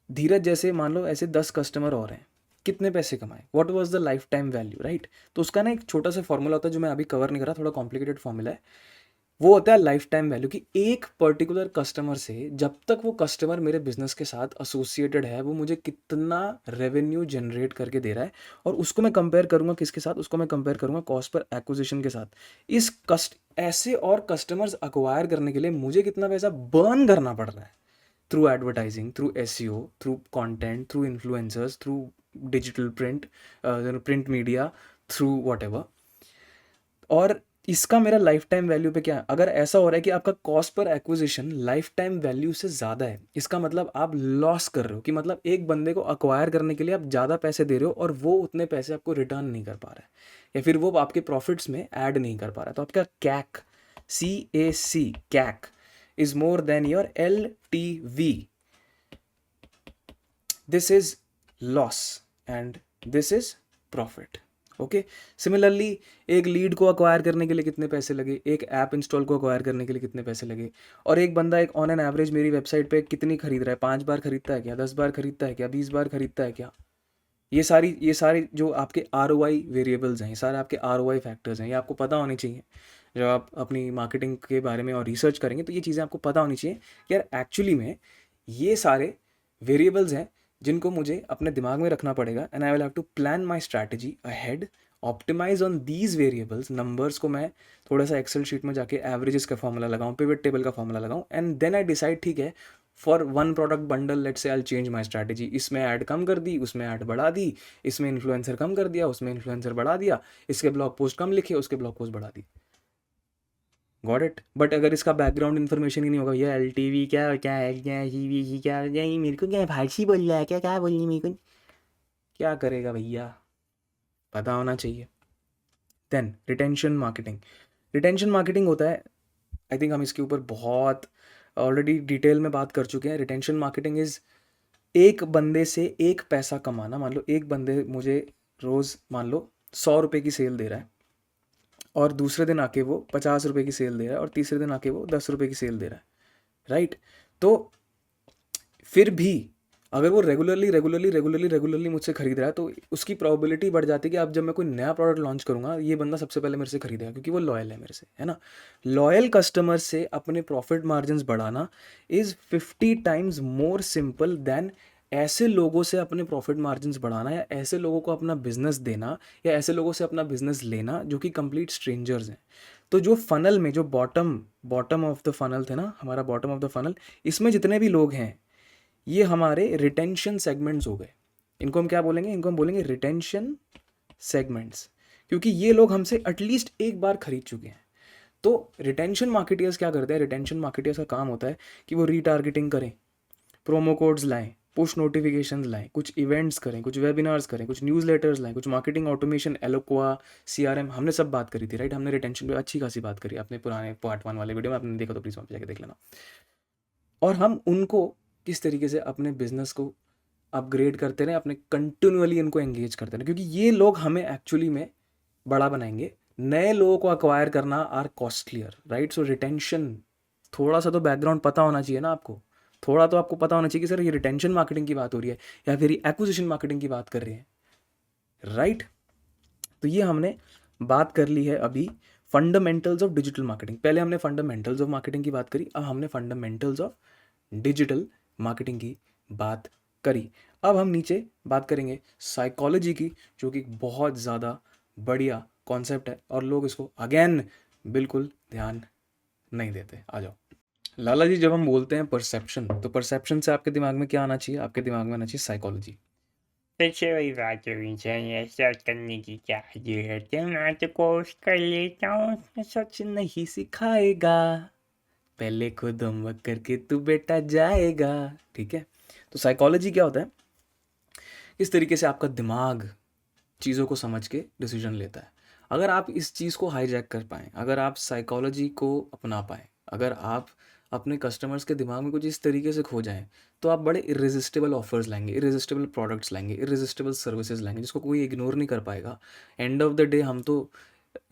धीरज जैसे मान लो ऐसे 10 कस्टमर और हैं, कितने पैसे कमाए, what was the life time value, right. तो उसका ना एक छोटा सा फॉर्मूला होता है जो मैं अभी कवर नहीं कर रहा, थोड़ा कॉम्प्लिकेटेड फॉर्मूला है। वो होता है लाइफ टाइम वैल्यू, कि एक पर्टिकुलर कस्टमर से जब तक वो कस्टमर मेरे बिजनेस के साथ एसोसिएटेड है, वो मुझे कितना रेवेन्यू जनरेट करके दे रहा है, और उसको मैं कंपेयर करूंगा किसके साथ, उसको मैं कंपेयर करूंगा कॉस्ट पर एक्विजिशन के साथ। ऐसे और कस्टमर्स अक्वायर करने के लिए मुझे कितना पैसा बर्न करना पड़ रहा है, through advertising, through SEO, through content, through influencers, through digital print media, through whatever. और इसका मेरा लाइफ टाइम वैल्यू पे क्या है? अगर ऐसा हो रहा है कि आपका cost per acquisition life time value से ज़्यादा है, इसका मतलब आप लॉस कर रहे हो, कि मतलब एक बंदे को अक्वायर करने के लिए आप ज़्यादा पैसे दे रहे हो और वो उतने पैसे आपको रिटर्न नहीं कर पा रहा है, या फिर वो आपके प्रॉफिट्स में ऐड नहीं कर पा रहा है, तो आपका कैक, CAC, cake is more than your LTV. This is loss and this is profit. Okay. Similarly एक लीड को अक्वायर करने के लिए कितने पैसे लगे, एक ऐप इंस्टॉल को अक्वायर करने के लिए कितने पैसे लगे, और एक बंदा एक ऑन एन एवरेज मेरी वेबसाइट पे कितनी खरीद रहा है, 5 बार खरीदता है क्या, 10 बार खरीदता है क्या, 20 बार खरीदता है क्या। ये सारी जो आपके ROI वेरिएबल्स हैं, ये सारे आपके ROI फैक्टर्स हैं, ये आपको पता होनी चाहिए। जब आप अपनी मार्केटिंग के बारे में और रिसर्च करेंगे तो ये चीज़ें आपको पता होनी चाहिए कि यार एक्चुअली में ये सारे वेरिएबल्स हैं जिनको मुझे अपने दिमाग में रखना पड़ेगा, and I will have to plan my strategy ahead, optimise on these variables. Numbers को मैं थोड़ा सा एक्सेल शीट में जाके एवरेजेस का फॉर्मूला लगाऊं, पिवट टेबल का फॉर्मूला लगाऊं, एंड देन आई डिसाइड, ठीक है, for one product bundle let's say I change my strategy, इसमें ऐड कम कर दी, उसमें ऐड बढ़ा दी, इसमें इन्फ्लुएंसर कम कर दिया, उसमें इन्फ्लुएंसर बढ़ा दिया, इसके ब्लॉग पोस्ट कम लिखे, उसके ब्लॉग पोस्ट बढ़ा दी। Got it. बट अगर इसका बैकग्राउंड इन्फॉर्मेशन ही नहीं होगा, ये LTV क्या क्या है, क्या CVC क्या, ये मेरे को क्या फारसी बोल रहा है, क्या क्या बोलनी मेरे को, क्या करेगा भैया, पता होना चाहिए। Then retention marketing. Retention marketing होता है, आई थिंक हम इसके ऊपर बहुत ऑलरेडी डिटेल में बात कर चुके हैं। रिटेंशन मार्केटिंग इज एक बंदे से एक पैसा कमाना, मान लो एक बंदे मुझे रोज़ मान लो 100 रुपये की सेल दे रहा है, और दूसरे दिन आके वो 50 रुपये की सेल दे रहा है, और तीसरे दिन आके वो 10 रुपये की सेल दे रहा है, राइट? तो फिर भी अगर वो रेगुलरली मुझसे खरीद रहा है, तो उसकी प्रोबेबिलिटी बढ़ जाती है कि अब जब मैं कोई नया प्रोडक्ट लॉन्च करूंगा, ये बंदा सबसे पहले मेरे से खरीदेगा, क्योंकि वो लॉयल है मेरे से, है ना? लॉयल कस्टमर से अपने प्रॉफिट मार्जिन्स बढ़ाना is 50 times more simple than ऐसे लोगों से अपने प्रॉफिट मार्जिन्स बढ़ाना, या ऐसे लोगों को अपना बिजनेस देना, या ऐसे लोगों से अपना बिजनेस लेना जो कि कंप्लीट स्ट्रेंजर्स हैं। तो जो फनल में जो bottom bottom of the funnel थे ना, हमारा बॉटम ऑफ द फनल, इसमें जितने भी लोग हैं, ये हमारे रिटेंशन सेगमेंट्स हो गए। इनको हम क्या बोलेंगे? इनको हम बोलेंगे रिटेंशन सेगमेंट्स, क्योंकि ये लोग हमसे एटलीस्ट एक बार खरीद चुके हैं। तो रिटेंशन मार्केटियर्स क्या करते हैं? रिटेंशन मार्केटियर्स का काम होता है कि वो रीटारगेटिंग करें, प्रोमो कोड्स लाएं, पुश नोटिफिकेशन लाएं, कुछ इवेंट्स करें, कुछ वेबिनार्स करें, कुछ न्यूज़लेटर्स लाएं, कुछ मार्केटिंग ऑटोमेशन, एलोक्वा, सीआरएम, हमने सब बात करी थी, राइट? हमने रिटेंशन पे अच्छी खासी बात करी, अपने पुराने पार्ट 1 वाले वीडियो में आपने देखा तो प्लीज़ वहाँ पे जाके देख लेना। और हम उनको किस तरीके से अपने बिजनेस को अपग्रेड करते रहें, अपने कंटिन्यूअली इनको एंगेज करते रहें, क्योंकि ये लोग हमें एक्चुअली में बड़ा बनाएंगे। नए लोगों को अक्वायर करना are costlier, right? So retention, थोड़ा सा तो बैकग्राउंड पता होना चाहिए ना आपको, थोड़ा तो आपको पता होना चाहिए कि सर ये रिटेंशन मार्केटिंग की बात हो रही है या फिर एक्विजिशन मार्केटिंग की बात कर रहे हैं, राइट? तो ये हमने बात कर ली है अभी फंडामेंटल्स ऑफ डिजिटल मार्केटिंग। पहले हमने फंडामेंटल्स ऑफ मार्केटिंग की बात करी, अब हमने फंडामेंटल्स ऑफ डिजिटल मार्केटिंग की बात करी। अब हम नीचे बात करेंगे साइकोलॉजी की, जो कि बहुत ज़्यादा बढ़िया कॉन्सेप्ट है और लोग इसको अगेन बिल्कुल ध्यान नहीं देते। आ जाओ लाला जी, जब हम बोलते हैं परसेप्शन, तो परसेप्शन से आपके दिमाग में क्या आना चाहिए? आपके दिमाग में आना चाहिए साइकोलॉजी। पीछे वही बात हुई चाहिए, सर्च करने की क्या जरूरत है, मैं तो कोर्स कर लेता हूँ। उसमें सच नहीं सिखाएगा, पहले खुद होमवर्क करके तू बेटा जाएगा, ठीक है? तो साइकोलॉजी क्या होता है? इस तरीके से आपका दिमाग चीज़ों को समझ के डिसीजन लेता है। अगर आप इस चीज़ को हाईजैक कर पाएँ, अगर आप साइकोलॉजी को अपना पाएँ, अगर आप अपने कस्टमर्स के दिमाग में कुछ इस तरीके से खो जाएँ, तो आप बड़े इर्रेसिस्टिबल ऑफर्स लाएँगे, इर्रेसिस्टिबल प्रोडक्ट्स लाएँगे, इर्रेसिस्टिबल सर्विसेज लाएँगे, जिसको कोई इग्नोर नहीं कर पाएगा। एंड ऑफ द डे हम तो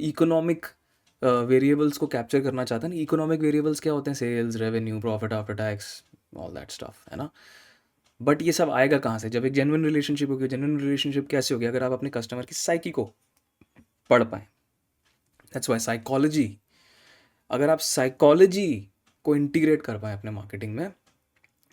इकोनॉमिक वेरिएबल्स को कैप्चर करना चाहते हैं ना। इकोनॉमिक वेरिएबल्स क्या होते हैं? Sales, revenue, profit after tax, all that stuff, है ना? बट ये सब आएगा कहाँ से? जब एक जेन्युइन रिलेशनशिप होगी। जेन्युइन रिलेशनशिप कैसे होगी? अगर आप अपने कस्टमर की साइकी को पढ़ पाएँ। दैट्स व्हाई साइकोलॉजी, अगर आप साइकोलॉजी को इंटीग्रेट कर पाएँ अपने मार्केटिंग में,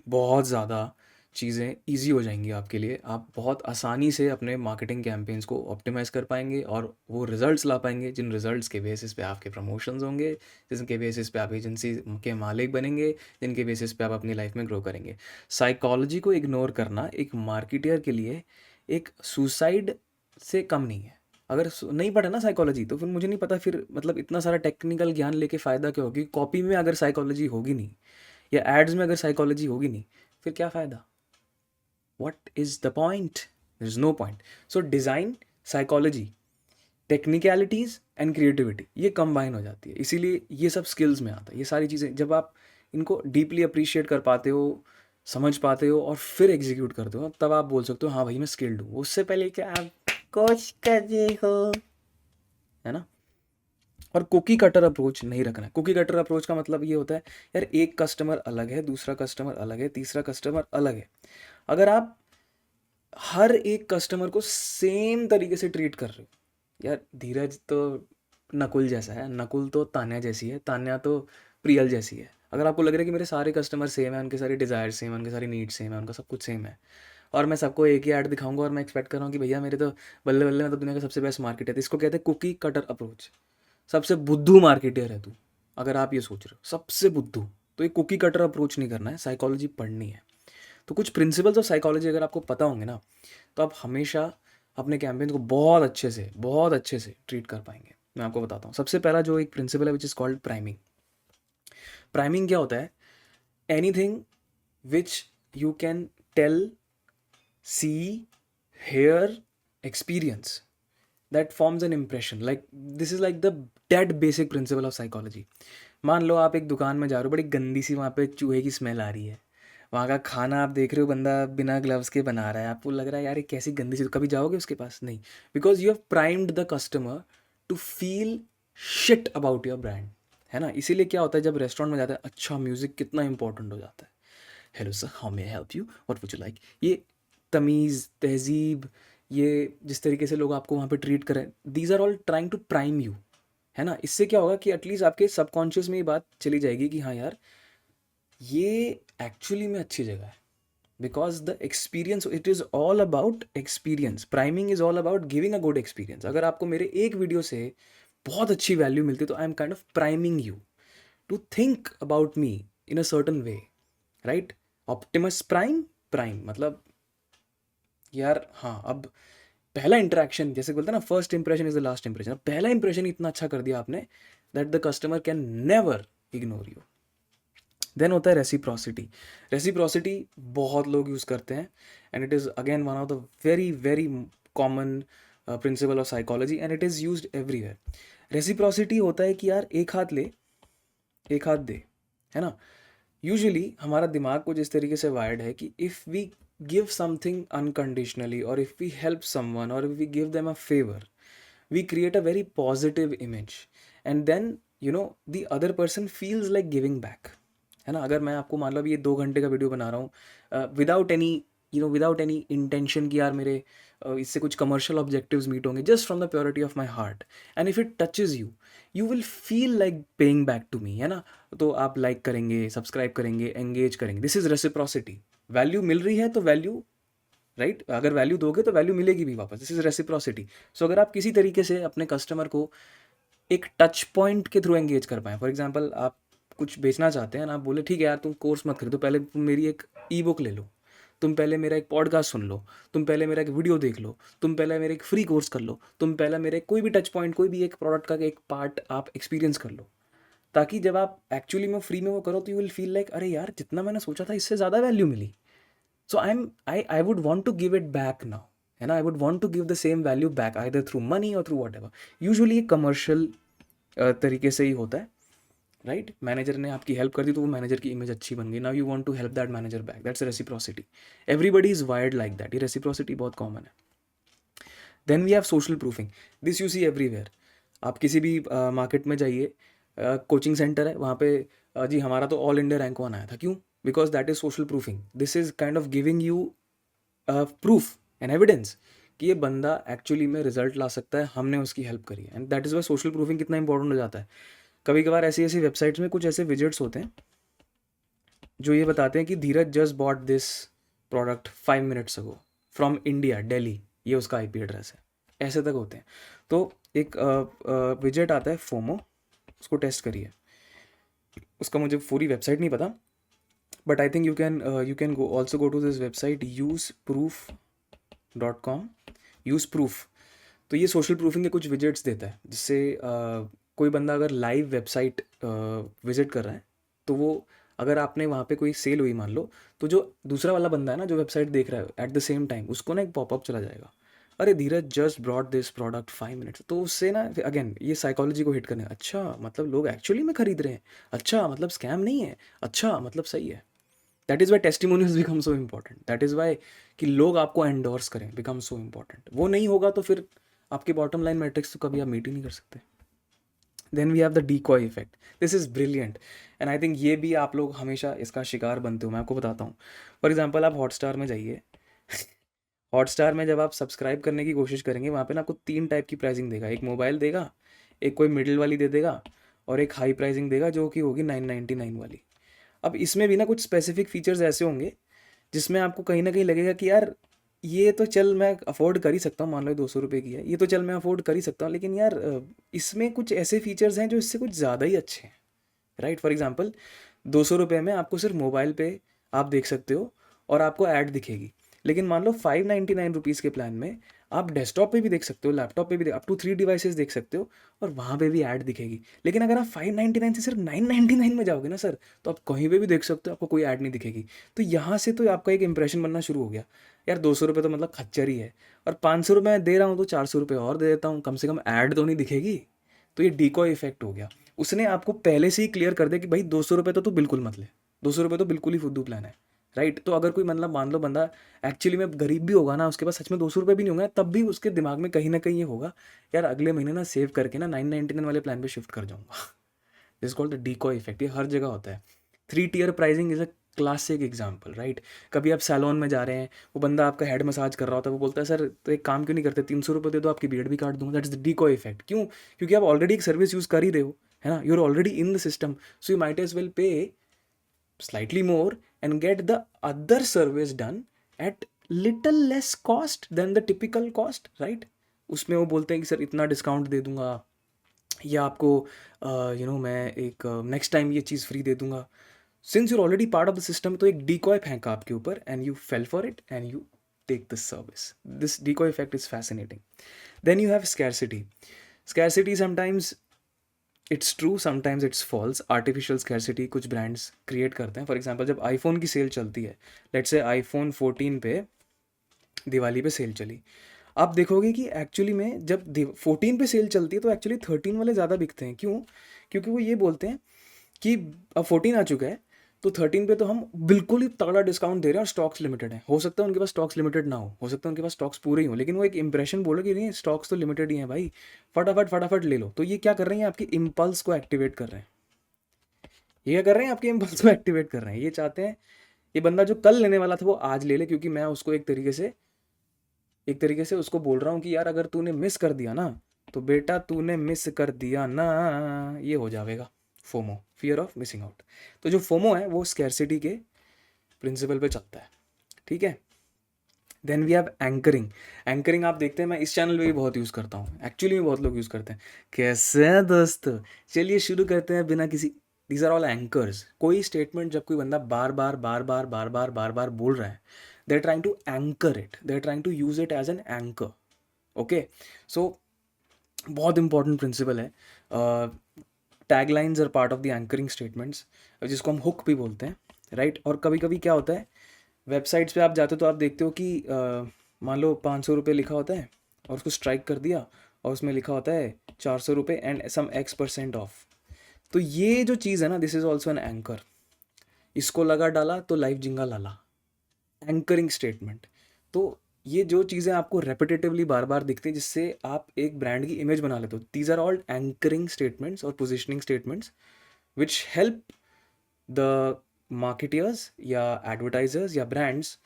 बहुत ज़्यादा चीज़ें ईज़ी हो जाएंगी आपके लिए। आप बहुत आसानी से अपने मार्केटिंग कैंपेन्स को ऑप्टिमाइज़ कर पाएंगे और वो रिजल्ट्स ला पाएंगे, जिन रिजल्ट्स के बेसिस पे आपके प्रमोशंस होंगे, जिनके बेसिस पे आप एजेंसी के मालिक बनेंगे, जिनके बेसिस पे आप अपनी लाइफ में ग्रो करेंगे। साइकोलॉजी को इग्नोर करना एक मार्केटियर के लिए एक सुसाइड से कम नहीं है। अगर नहीं पढ़ा ना साइकोलॉजी, तो फिर मुझे नहीं पता फिर मतलब इतना सारा टेक्निकल ज्ञान लेके फ़ायदा क्या होगी? कॉपी में अगर साइकोलॉजी होगी नहीं, या एड्स में अगर साइकोलॉजी होगी नहीं, फिर क्या फ़ायदा? What is the point? There is no point. So design, psychology, technicalities and creativity, ये कंबाइन हो जाती है। इसीलिए ये सब स्किल्स में आता है। ये सारी चीज़ें जब आप इनको डीपली अप्रिशिएट कर पाते हो, समझ पाते हो और फिर एग्जीक्यूट करते हो, तब आप बोल सकते हो हाँ भाई मैं स्किल्ड हूँ। उससे पहले क्या आप कोच कर रहे हो, है ना? और कुकी कटर अप्रोच नहीं रखना है। कुकी कटर अप्रोच का मतलब ये होता है यार, एक कस्टमर अलग है, दूसरा कस्टमर अलग है, तीसरा कस्टमर अलग है। अगर आप हर एक कस्टमर को सेम तरीके से ट्रीट कर रहे हो, यार धीरज तो नकुल जैसा है, नकुल तो तान्या जैसी है, तान्या तो प्रियल जैसी है। अगर आपको लग रहा है कि मेरे सारे कस्टमर सेम है, उनके सारे डिज़ायर सेम है, उनके सारी नीड्स सेम है, उनका सब कुछ सेम है, और मैं सबको एक ही ऐड दिखाऊंगा और मैं एक्सपेक्ट कर रहा हूँ कि भैया मेरे तो बल्ले बल्ले में तो दुनिया का सबसे बेस्ट मार्केट है, तो इसको कहते हैं कुकी कटर अप्रोच। सबसे बुद्धू मार्केटियर है तू, अगर आप ये सोच रहे हो सबसे बुद्धू, तो ये कुकी कटर अप्रोच नहीं करना है, साइकोलॉजी पढ़नी है। तो कुछ प्रिंसिपल्स ऑफ साइकोलॉजी अगर आपको पता होंगे ना, तो आप हमेशा अपने कैंपेन को बहुत अच्छे से ट्रीट कर पाएंगे। मैं आपको बताता हूँ। सबसे पहला जो एक प्रिंसिपल है which is called priming. Priming क्या होता है? Anything which you can tell, see, hear, experience, that forms an impression. Like this is like the dead basic principle of psychology. मान लो आप एक दुकान में जा रहे हो, बड़ी गंदी सी वहाँ पे चूहे की स्मेल आ रही है, वहाँ का खाना आप देख रहे हो, बंदा बिना ग्लव्स के बना रहा है, आपको लग रहा है यार ये कैसी गंदी चीज़, कभी जाओगे उसके पास? नहीं, because you have primed the customer to feel shit about your brand, है ना? इसीलिए क्या होता है जब रेस्टोरेंट में जाता है, अच्छा म्यूज़िक कितना इंपॉर्टेंट हो जाता है। Hello sir, how may I help you, what would you like. ये तमीज़, तहज़ीब, ये जिस तरीके से लोग आपको वहाँ पे ट्रीट करें, these are all trying to prime you, है ना? इससे क्या होगा कि एटलीस्ट आपके सबकॉन्शियस में ये बात चली जाएगी कि हाँ यार, ये एक्चुअली में अच्छी जगह है। Because the experience, it is all about experience. Priming is all about giving a good experience. अगर आपको मेरे एक वीडियो से बहुत अच्छी वैल्यू मिलती है तो I am kind of priming you to think about me in a certain way, right? Optimus Prime, prime मतलब यार हाँ, अब पहला इंटरेक्शन, जैसे बोलते हैं ना, first impression is the last impression. पहला इंप्रेशन इतना अच्छा कर दिया आपने that the customer can never ignore you. Then होता है रेसिप्रोसिटी। रेसिप्रोसिटी बहुत लोग यूज़ करते हैं and it is again one of the very very common principle of psychology and it is used everywhere. Reciprocity होता है कि यार एक हाथ ले एक हाथ दे, है ना? यूजुअली हमारा दिमाग कुछ इस तरीके से वायर्ड है कि if we give something unconditionally और इफ़ वी हेल्प समवन और if we give them a favour, we create a very positive image and then the other person feels like giving back, है ना? अगर मैं आपको मान लो अभी ये 2 घंटे का वीडियो बना रहा हूँ without any without any intention कि यार मेरे इससे कुछ कमर्शियल ऑब्जेक्टिव्स मीट होंगे, just from the purity of my heart, and if it touches you, you will feel like paying back to me, है ना? तो आप लाइक करेंगे, सब्सक्राइब करेंगे, एंगेज करेंगे। This is reciprocity. वैल्यू मिल रही है तो वैल्यू, राइट? अगर वैल्यू दोगे तो वैल्यू मिलेगी भी वापस। This is reciprocity. सो अगर आप किसी तरीके से अपने कस्टमर को एक टच पॉइंट के थ्रू एंगेज कर पाएँ, फॉर एग्जांपल आप कुछ बेचना चाहते हैं ना, आप बोले ठीक है यार तुम कोर्स मत खरीदो, पहले तुम मेरी एक ई बुक ले लो, तुम पहले मेरा एक पॉडकास्ट सुन लो, तुम पहले मेरा एक वीडियो देख लो, तुम पहले मेरे एक फ्री कोर्स कर लो, तुम पहले मेरे कोई भी टच पॉइंट, कोई भी एक प्रोडक्ट का एक पार्ट आप एक्सपीरियंस कर लो, ताकि जब आप एक्चुअली में फ्री में वो करो तो यू विल फील लाइक अरे यार जितना मैंने सोचा था इससे ज़्यादा वैल्यू मिली। So I would want to give it back now, and I would want to give the same value back either through money or through whatever. Usually ये commercial तरीके से ही होता है, राइट? मैनेजर ने आपकी हेल्प कर दी तो वो मैनेजर की इमेज अच्छी बन गई, now you want to help that manager back, that's reciprocity. Everybody is wired like that, ये रेसिप्रोसिटी बहुत कॉमन है। Then we have social proofing. This you see everywhere. आप किसी भी मार्केट में जाइए, कोचिंग सेंटर है वहाँ पे जी हमारा तो ऑल इंडिया रैंक 1 आया था, क्यों? Because that is social proofing. This is kind of giving you proof and evidence कि ये बंदा एक्चुअली में रिजल्ट ला सकता है, हमने उसकी हेल्प करी है, and that is why social proofing कितना इंपॉर्टेंट हो जाता है। कभी कभार ऐसी ऐसी वेबसाइट्स में कुछ ऐसे विजेट्स होते हैं जो ये बताते हैं कि Dheeraj just bought this product 5 minutes ago from India, Delhi, ये उसका आईपी एड्रेस है, ऐसे तक होते हैं। तो एक विजेट आता है फोमो, उसको टेस्ट करिए। उसका मुझे पूरी वेबसाइट नहीं पता, but I think you can go also go to this website useproof.com, use proof. तो ये सोशल प्रूफिंग के कुछ विजेट्स देता है, जिससे कोई बंदा अगर लाइव वेबसाइट विजिट कर रहा है तो वो, अगर आपने वहाँ पे कोई सेल हुई मान लो, तो जो दूसरा वाला बंदा है ना जो वेबसाइट देख रहा है एट द सेम टाइम, उसको ना एक पॉपअप चला जाएगा, अरे Dheeraj just brought this product 5 minutes. तो उससे ना अगेन ये साइकोलॉजी को हिट करने, अच्छा मतलब लोग एक्चुअली में खरीद रहे हैं, अच्छा मतलब स्कैम नहीं है, अच्छा मतलब सही है। That is why testimonials become so important. That is why कि लोग आपको एंडोर्स करें बिकम सो इम्पॉर्टेंट। वो नहीं होगा तो फिर आपके बॉटम लाइन मैट्रिक्स तो कभी आप मीट ही नहीं कर सकते। Then we have the decoy effect. This is brilliant and I think ये भी आप लोग हमेशा इसका शिकार बनते हो। मैं आपको बताता हूँ, फॉर एग्जाम्पल आप हॉटस्टार में जाइए। हॉटस्टार में जब आप सब्सक्राइब करने की कोशिश करेंगे, वहाँ पे ना आपको 3 टाइप की प्राइसिंग देगा, एक मोबाइल देगा, एक कोई मिडिल वाली दे देगा, और एक हाई प्राइसिंग देगा जो कि होगी 999 वाली। अब इसमें भी ना कुछ स्पेसिफिक फीचर्स ऐसे होंगे जिसमें आपको कहीं ना कहीं लगेगा कि यार ये तो चल मैं अफोर्ड कर ही सकता हूँ, मान लो 200 रुपये की है, ये तो चल मैं अफोर्ड कर ही सकता हूँ, लेकिन यार इसमें कुछ ऐसे फीचर्स हैं जो इससे कुछ ज़्यादा ही अच्छे हैं, राइट? फॉर एग्जांपल 200 रुपये में आपको सिर्फ मोबाइल पे आप देख सकते हो और आपको ऐड दिखेगी, लेकिन मान लो 599 रुपीज़ के प्लान में आप डेस्कटॉप पे भी देख सकते हो, लैपटॉप पे भी अप टू 3 डिवाइसेस देख सकते हो, और वहाँ पे भी ऐड दिखेगी। लेकिन अगर आप 599 से सिर्फ 999 में जाओगे ना सर, तो आप कहीं पे भी देख सकते हो, आपको कोई ऐड नहीं दिखेगी। तो यहाँ से तो आपका एक इंप्रेशन बनना शुरू हो गया, यार 200 रुपये तो मतलब खच्चर ही है, और 500 रुपये मैं दे रहा हूँ तो 400 रुपये और दे देता हूँ, कम से कम ऐड तो नहीं दिखेगी। तो ये डीकॉय इफेक्ट हो गया। उसने आपको पहले से ही क्लियर कर दिया कि भाई 200 रुपये तो तू बिल्कुल मत ले, 200 रुपये तो बिल्कुल ही फुद्दू प्लान है, राइट। तो अगर कोई मतलब मान लो बंदा एक्चुअली में गरीब भी होगा ना, उसके पास सच में 200 रुपये भी नहीं होंगे, तब भी उसके दिमाग में कहीं ना कहीं ये होगा, यार अगले महीने ना सेव करके ना 999 वाले प्लान पे शिफ्ट कर जाऊंगा। This called the decoy effect. ये हर जगह होता है। 3 tier pricing is a classic example, right. कभी आप सैलून में जा रहे हैं, वो बंदा आपका हेड मसाज कर रहा होता है, वो बोलता है सर तो एक काम क्यों नहीं करते, 300 रुपये दे दो, आपकी बियर्ड भी काट दूंगा। That is the decoy effect. क्यों? क्योंकि आप ऑलरेडी एक सर्विस यूज कर ही रहे हो, है ना, you are already in the system, so you might as well pay slightly more and get the other service done at little less cost than the typical cost, right? उसमें वो बोलते हैं कि सर इतना डिस्काउंट दे दूंगा, या आपको मैं एक नेक्स्ट टाइम ये चीज़ फ्री दे दूंगा। Since you're already part of the system, तो एक डीकॉय फेंका आपके ऊपर and you fell for it and you take this service. This decoy effect is fascinating. Then you have scarcity. Scarcity sometimes it's true, sometimes it's false. Artificial scarcity कुछ brands create करते हैं। For example जब iPhone की sale चलती है, let's say iPhone 14 पे दिवाली पे cell चली, आप देखोगे कि एक्चुअली में जब 14 पे सेल चलती है तो एक्चुअली 13 वाले ज़्यादा बिकते हैं। क्यों? क्योंकि वो ये बोलते हैं कि अब 14 आ चुका है, तो 13 पे तो हम बिल्कुल ही तगड़ा डिस्काउंट दे रहे हैं और स्टॉक्स लिमिटेड है। हो सकता है उनके पास स्टॉक्स लिमिटेड ना हो सकता है उनके पास स्टॉक्स पूरे ही हो, लेकिन वो एक इंप्रेशन बोले कि नहीं स्टॉक्स तो लिमिटेड ही हैं भाई, फटाफट फटाफट ले लो। तो ये क्या कर रहे हैं, आपकी इम्पल्स को एक्टिवेट कर रहे हैं। ये क्या कर रहे हैं, आपके इम्पल्स को एक्टिवेट कर रहे हैं। ये चाहते हैं ये बंदा जो कल लेने वाला था वो आज ले ले, क्योंकि मैं उसको एक तरीके से उसको बोल रहा हूँ कि यार अगर तूने मिस कर दिया ना, तो बेटा तूने मिस कर दिया ना, ये हो जाएगा FOMO, fear of missing out. तो जो फोमो है वो स्कैरसिटी के प्रिंसिपल पे चलता है, ठीक है। Then we have anchoring. Anchoring आप देखते हैं मैं इस चैनल पे भी बहुत यूज़ करता हूँ, एक्चुअली में बहुत लोग यूज़ करते हैं। कैसे हैं दोस्त, चलिए शुरू करते हैं बिना किसी, दीज आर ऑल एंकर्स। कोई स्टेटमेंट जब कोई बंदा बार बार बार बार बार बार बार बार बोल रहा है, they are trying to anchor it, they are trying to use it as an anchor. Okay, so बहुत इंपॉर्टेंट प्रिंसिपल है। Taglines are part of the anchoring statements, जिसको हम हुक भी बोलते हैं, राइट। और कभी कभी क्या होता है, वेबसाइट्स पे आप जाते हो तो आप देखते हो कि मान लो 500 रुपये लिखा होता है और उसको स्ट्राइक कर दिया और उसमें लिखा होता है 400 रुपये एंड सम X% ऑफ। तो ये जो चीज़ है ना, this is also an anchor. इसको लगा डाला तो लाइफ जिंगा लाला, एंकरिंग स्टेटमेंट। तो ये जो चीज़ें आपको रेपिटेटिवली बार बार दिखती हैं, जिससे आप एक ब्रांड की इमेज बना लेते हो, these are all anchoring statements और positioning statements which help the marketeers या एडवर्टाइजर्स या brands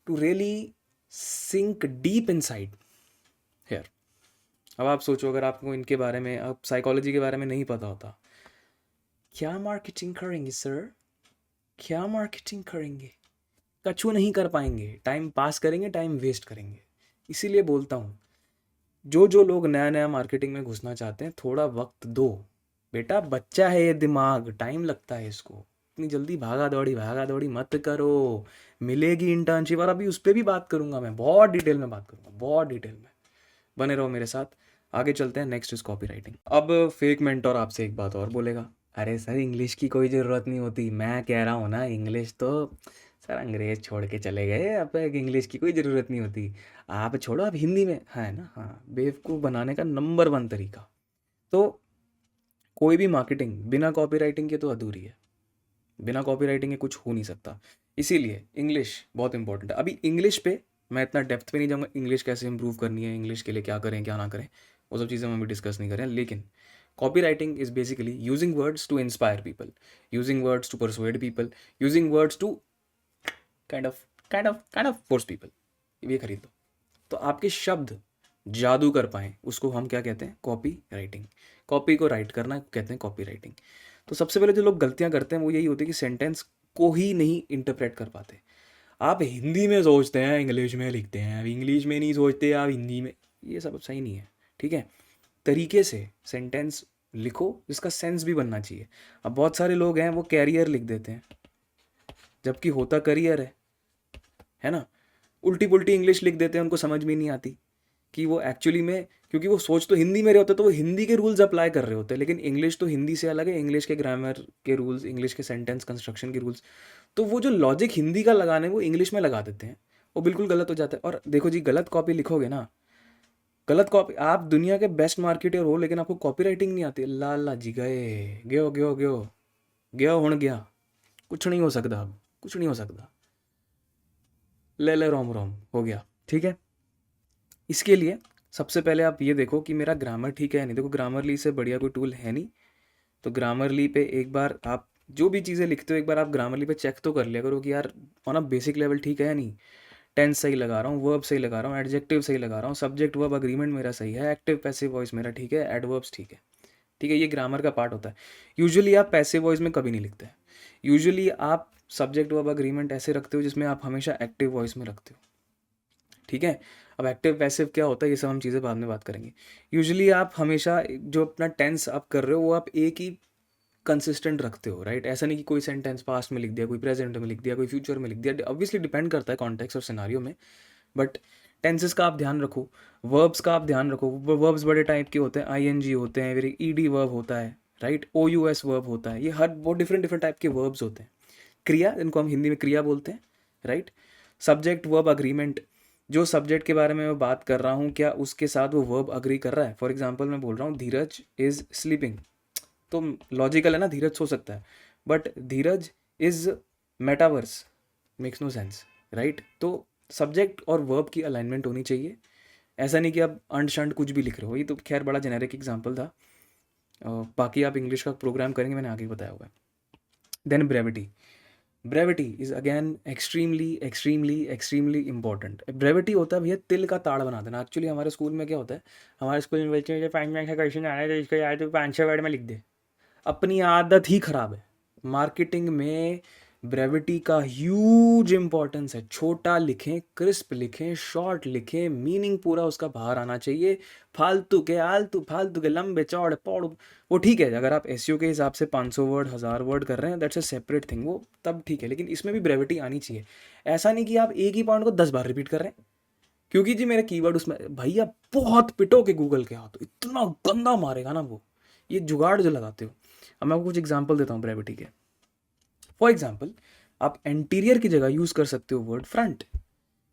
to really sink deep inside here. अब आप सोचो, अगर आपको इनके बारे में, अब साइकोलॉजी के बारे में नहीं पता होता, क्या मार्केटिंग करेंगे सर, क्या मार्केटिंग करेंगे, कछु नहीं कर पाएंगे, टाइम पास करेंगे, टाइम वेस्ट करेंगे। इसीलिए बोलता हूँ, जो जो लोग नया नया मार्केटिंग में घुसना चाहते हैं, थोड़ा वक्त दो बेटा, बच्चा है ये दिमाग, टाइम लगता है इसको। इतनी जल्दी भागा दौड़ी मत करो। मिलेगी इंटर्नशिप, और अभी उस पर भी बात करूंगा मैं, बहुत डिटेल में बात करूंगा, बहुत डिटेल में। बने रहो मेरे साथ। आगे चलते हैं, नेक्स्ट इज कॉपी राइटिंग। अब फेक मेंटोर आपसे एक बात और बोलेगा, अरे सर इंग्लिश की कोई ज़रूरत नहीं होती। मैं कह रहा हूँ ना, इंग्लिश तो सर अंग्रेज छोड़ के चले गए, अब इंग्लिश की कोई ज़रूरत नहीं होती, आप छोड़ो, आप हिंदी में है ना। हाँ, बेवकूफ़ बनाने का नंबर 1 तरीका। तो कोई भी मार्केटिंग बिना कॉपी राइटिंग के तो अधूरी है, बिना कॉपी राइटिंग के कुछ हो नहीं सकता। इसीलिए इंग्लिश बहुत इंपॉर्टेंट है। अभी इंग्लिश पे मैं इतना डेप्थ पे नहीं जाऊँगा, इंग्लिश कैसे इंप्रूव करनी है, इंग्लिश के लिए क्या करें क्या ना करें, वो सब चीज़ें हम अभी डिस्कस नहीं करें। लेकिन copy writing is basically using words to inspire people, using words to persuade people, using words to kind of force people, ये खरीद लो। तो आपके शब्द जादू कर पाएँ, उसको हम क्या कहते हैं, कॉपी राइटिंग। कॉपी को राइट करना कहते हैं कॉपी राइटिंग। तो सबसे पहले जो लोग गलतियां करते हैं वो यही होती है कि सेंटेंस को ही नहीं इंटरप्रेट कर पाते। आप हिंदी में सोचते हैं, इंग्लिश में लिखते हैं, अब इंग्लिश में नहीं सोचते आप हिंदी में, ये सब सही नहीं है, ठीक है। तरीके से सेंटेंस लिखो जिसका सेंस भी बनना चाहिए। अब बहुत सारे लोग हैं वो कैरियर लिख देते हैं, जबकि होता करियर है ना। उल्टी पुल्टी इंग्लिश लिख देते हैं, उनको समझ में नहीं आती कि वो एक्चुअली में, क्योंकि वो सोच तो हिंदी में रहे होते तो वो हिंदी के रूल्स अप्लाई कर रहे होते हैं, लेकिन इंग्लिश तो हिंदी से अलग है, इंग्लिश के ग्रामर के रूल्स, इंग्लिश के सेंटेंस कंस्ट्रक्शन के रूल्स, तो वो जो लॉजिक हिंदी का लगाने वो इंग्लिश में लगा देते हैं, वो बिल्कुल गलत हो जाता है। और देखो जी, गलत कॉपी लिखोगे ना, गलत कॉपी, आप दुनिया के बेस्ट मार्केटर हो लेकिन आपको कॉपी राइटिंग नहीं आती, ला जी गए, गयो गयो गयो गयो हुण गया, कुछ नहीं हो सकता, अब कुछ नहीं हो सकता। ले रोम रोम हो गया, ठीक है। इसके लिए सबसे पहले आप ये देखो कि मेरा ग्रामर ठीक है या नहीं। देखो ग्रामरली से बढ़िया कोई टूल है नहीं, तो ग्रामरली पे एक बार आप जो भी चीज़ें लिखते हो एक बार आप ग्रामरली पे चेक तो कर लिया करो कि यार ऑन अ बेसिक लेवल ठीक है या नहीं। टेंस सही लगा रहा हूँ, वर्ब सही लगा रहा हूँ, एडजेक्टिव सही लगा रहा हूँ, सब्जेक्ट वर्ब अग्रीमेंट मेरा सही है, एक्टिव पैसिव वॉइस मेरा ठीक है, एडवर्ब्स ठीक है। ठीक है, ये ग्रामर का पार्ट होता है। यूजुअली आप पैसिव वॉइस में कभी नहीं लिखते हैं। यूजुअली आप सब्जेक्ट वर्ब अग्रीमेंट ऐसे रखते हो जिसमें आप हमेशा एक्टिव वॉइस में रखते हो। ठीक है, अब एक्टिव पैसिव क्या होता है ये सब हम चीज़ें बाद में बात करेंगे। यूजुअली आप हमेशा जो अपना टेंस आप कर रहे हो वो आप एक ही कंसिस्टेंट रखते हो, राइट। ऐसा नहीं कि कोई सेंटेंस पास्ट में लिख दिया, कोई प्रेजेंट में लिख दिया, कोई फ्यूचर में लिख दिया। ऑब्वियसली डिपेंड करता है कॉन्टेक्स्ट और सिनारियो में, बट टेंसेस का आप ध्यान रखो, वर्ब्स का आप ध्यान रखो। वर्ब्स बड़े टाइप के होते हैं, आईएनजी होते हैं, फिर ईडी वर्ब होता है, राइट, ओयूएस वर्ब होता है। ये हर बहुत डिफरेंट डिफरेंट टाइप के वर्ब्स होते हैं। क्रिया, इनको हम हिंदी में क्रिया बोलते हैं, राइट। सब्जेक्ट वर्ब अग्रीमेंट, जो सब्जेक्ट के बारे में मैं बात कर रहा हूँ क्या उसके साथ वो वर्ब अग्री कर रहा है। फॉर एग्जाम्पल मैं बोल रहा हूँ धीरज इज स्लीपिंग, तो लॉजिकल है ना, धीरज सो सकता है, but Dheeraj is metaverse, makes no sense, right. तो सब्जेक्ट और वर्ब की अलाइनमेंट होनी चाहिए। ऐसा नहीं कि आप अंड शंड कुछ भी लिख रहे हो, ये तो खैर बड़ा जेनेरिक एग्जाम्पल था। बाकी आप इंग्लिश का प्रोग्राम करेंगे, मैंने आगे बताया हुआ है। Then brevity, brevity is again extremely extremely extremely important. Brevity होता है भैया तिल का ताड़ बना देना। एक्चुअली हमारे स्कूल में क्या होता है, हमारे स्कूल में बच्चे जो 5 मार्क्स का क्वेश्चन आ रहा है तो इसको यार तो 5-6 वर्ड में लिख दे। अपनी आदत ही खराब है। मार्केटिंग में ब्रेविटी का ह्यूज इंपॉर्टेंस है। छोटा लिखें, क्रिस्प लिखें, शॉर्ट लिखें, मीनिंग पूरा उसका बाहर आना चाहिए। फालतू के लंबे चौड़े पौड़ वो ठीक है, अगर आप एसईओ के हिसाब से 500 वर्ड 1000 वर्ड कर रहे हैं दैट्स अ सेपरेट थिंग, वो तब ठीक है, लेकिन इसमें भी ब्रेविटी आनी चाहिए। ऐसा नहीं कि आप एक ही पॉइंट को 10 बार रिपीट कर रहे हैं क्योंकि जी मेरा कीवर्ड उसमें, भैया बहुत पिटो के गूगल के हाथ, इतना गंदा मारेगा ना वो, ये जुगाड़ जो लगाते हो। अब मैं आपको कुछ एग्जांपल देता हूँ ब्रेविटी के। फॉर एग्जाम्पल आप एंटीरियर की जगह यूज कर सकते हो वर्ड फ्रंट।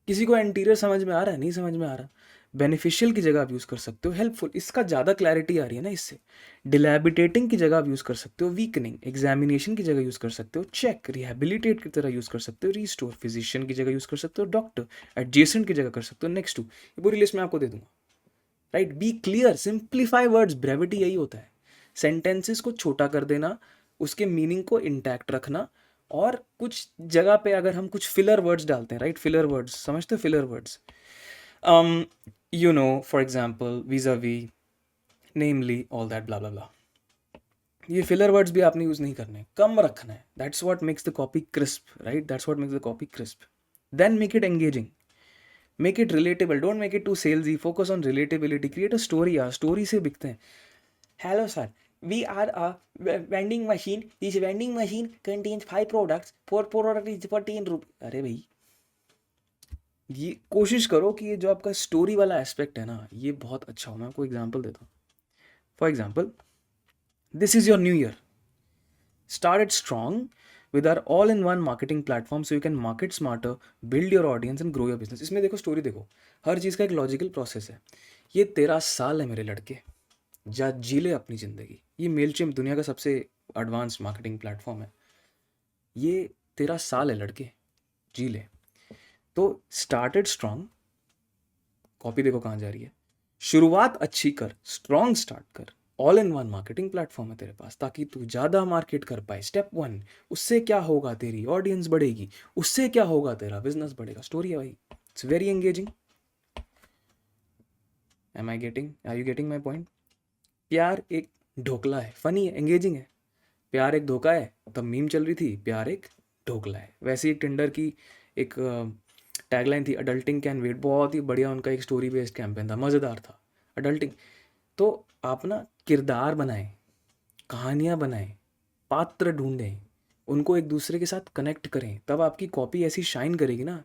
किसी को एंटीरियर समझ में आ रहा है, नहीं समझ में आ रहा, बेनिफिशियल की जगह आप यूज कर सकते हो हेल्पफुल, इसका ज़्यादा क्लैरिटी आ रही है ना इससे। डिलैबिटेटिंग की जगह आप यूज कर सकते हो वीकनिंग, एग्जामिनेशन की जगह यूज कर सकते हो चेक, रिहेबिलिटेट की तरह यूज कर सकते हो रिस्टोर, फिजिशियन की जगह यूज कर सकते हो डॉक्टर, एडजेसेंट की जगह कर सकते हो नेक्स्ट टू। ये पूरी लिस्ट मैं आपको दे दूंगा, right. Be clear, simplify words, brevity यही होता है। सेंटेंसेस को छोटा कर देना, उसके मीनिंग को इंटैक्ट रखना, और कुछ जगह पे अगर हम कुछ फिलर वर्ड्स डालते हैं, राइट, फिलर वर्ड्स समझते हो, filler words, for example vis-a-vis, namely, all that blah blah blah, ये फिलर वर्ड्स भी आपने यूज नहीं करने, कम रखना है। That's what makes the copy crisp, right, that's what makes the copy crisp. Then make it engaging, make it relatable, don't make it too salesy, focus on relatability, create a story. यार story से बिकते हैं। Hello sir, we are a vending machine. This vending machine contains 5 products. 4 product is for 10 rupees. अरे भाई, ये कोशिश करो कि ये जो आपका स्टोरी वाला एस्पेक्ट है ना, ये बहुत अच्छा हो। मैं आपको एग्जांपल देता हूँ। For example, this is your new year, start it strong with our all-in-one marketing platform so you can market smarter, build your audience and grow your business. इसमें देखो स्टोरी देखो, हर चीज़ का एक लॉजिकल प्रोसेस है। ये 13 साल है मेरे लड़के, जा जी ले अपनी ज़िंदगी। ये मेलचिम्प दुनिया का सबसे एडवांस मार्केटिंग प्लेटफॉर्म है। ये 13 साल है लड़के, जी ले। तो स्टार्टेड स्ट्रॉन्ग, कॉपी देखो कहाँ जा रही है। शुरुआत अच्छी कर, स्ट्रॉन्ग स्टार्ट कर, all in one marketing platform है तेरे पास ताकि तू ज़्यादा मार्केट कर पाए। स्टेप 1, उससे क्या होगा, तेरी ऑडियंस बढ़ेगी, उससे क्या होगा, तेरा बिजनेस बढ़ेगा। स्टोरी है भाई, it's very engaging. Am I getting, are you getting my point? प्यार एक ढोकला है, फनी है, एंगेजिंग है। प्यार एक धोखा है, तब मीम चल रही थी, प्यार एक ढोकला है। वैसे ही टिंडर की एक टैगलाइन थी, अडल्टिंग कैन वेट, बहुत ही बढ़िया उनका एक स्टोरी बेस्ड कैंपेन था, मज़ेदार था अडल्टिंग। तो आप ना किरदार बनाएं, कहानियाँ बनाएं, पात्र ढूंढें, उनको एक दूसरे के साथ कनेक्ट करें, तब आपकी कॉपी ऐसी शाइन करेगी ना,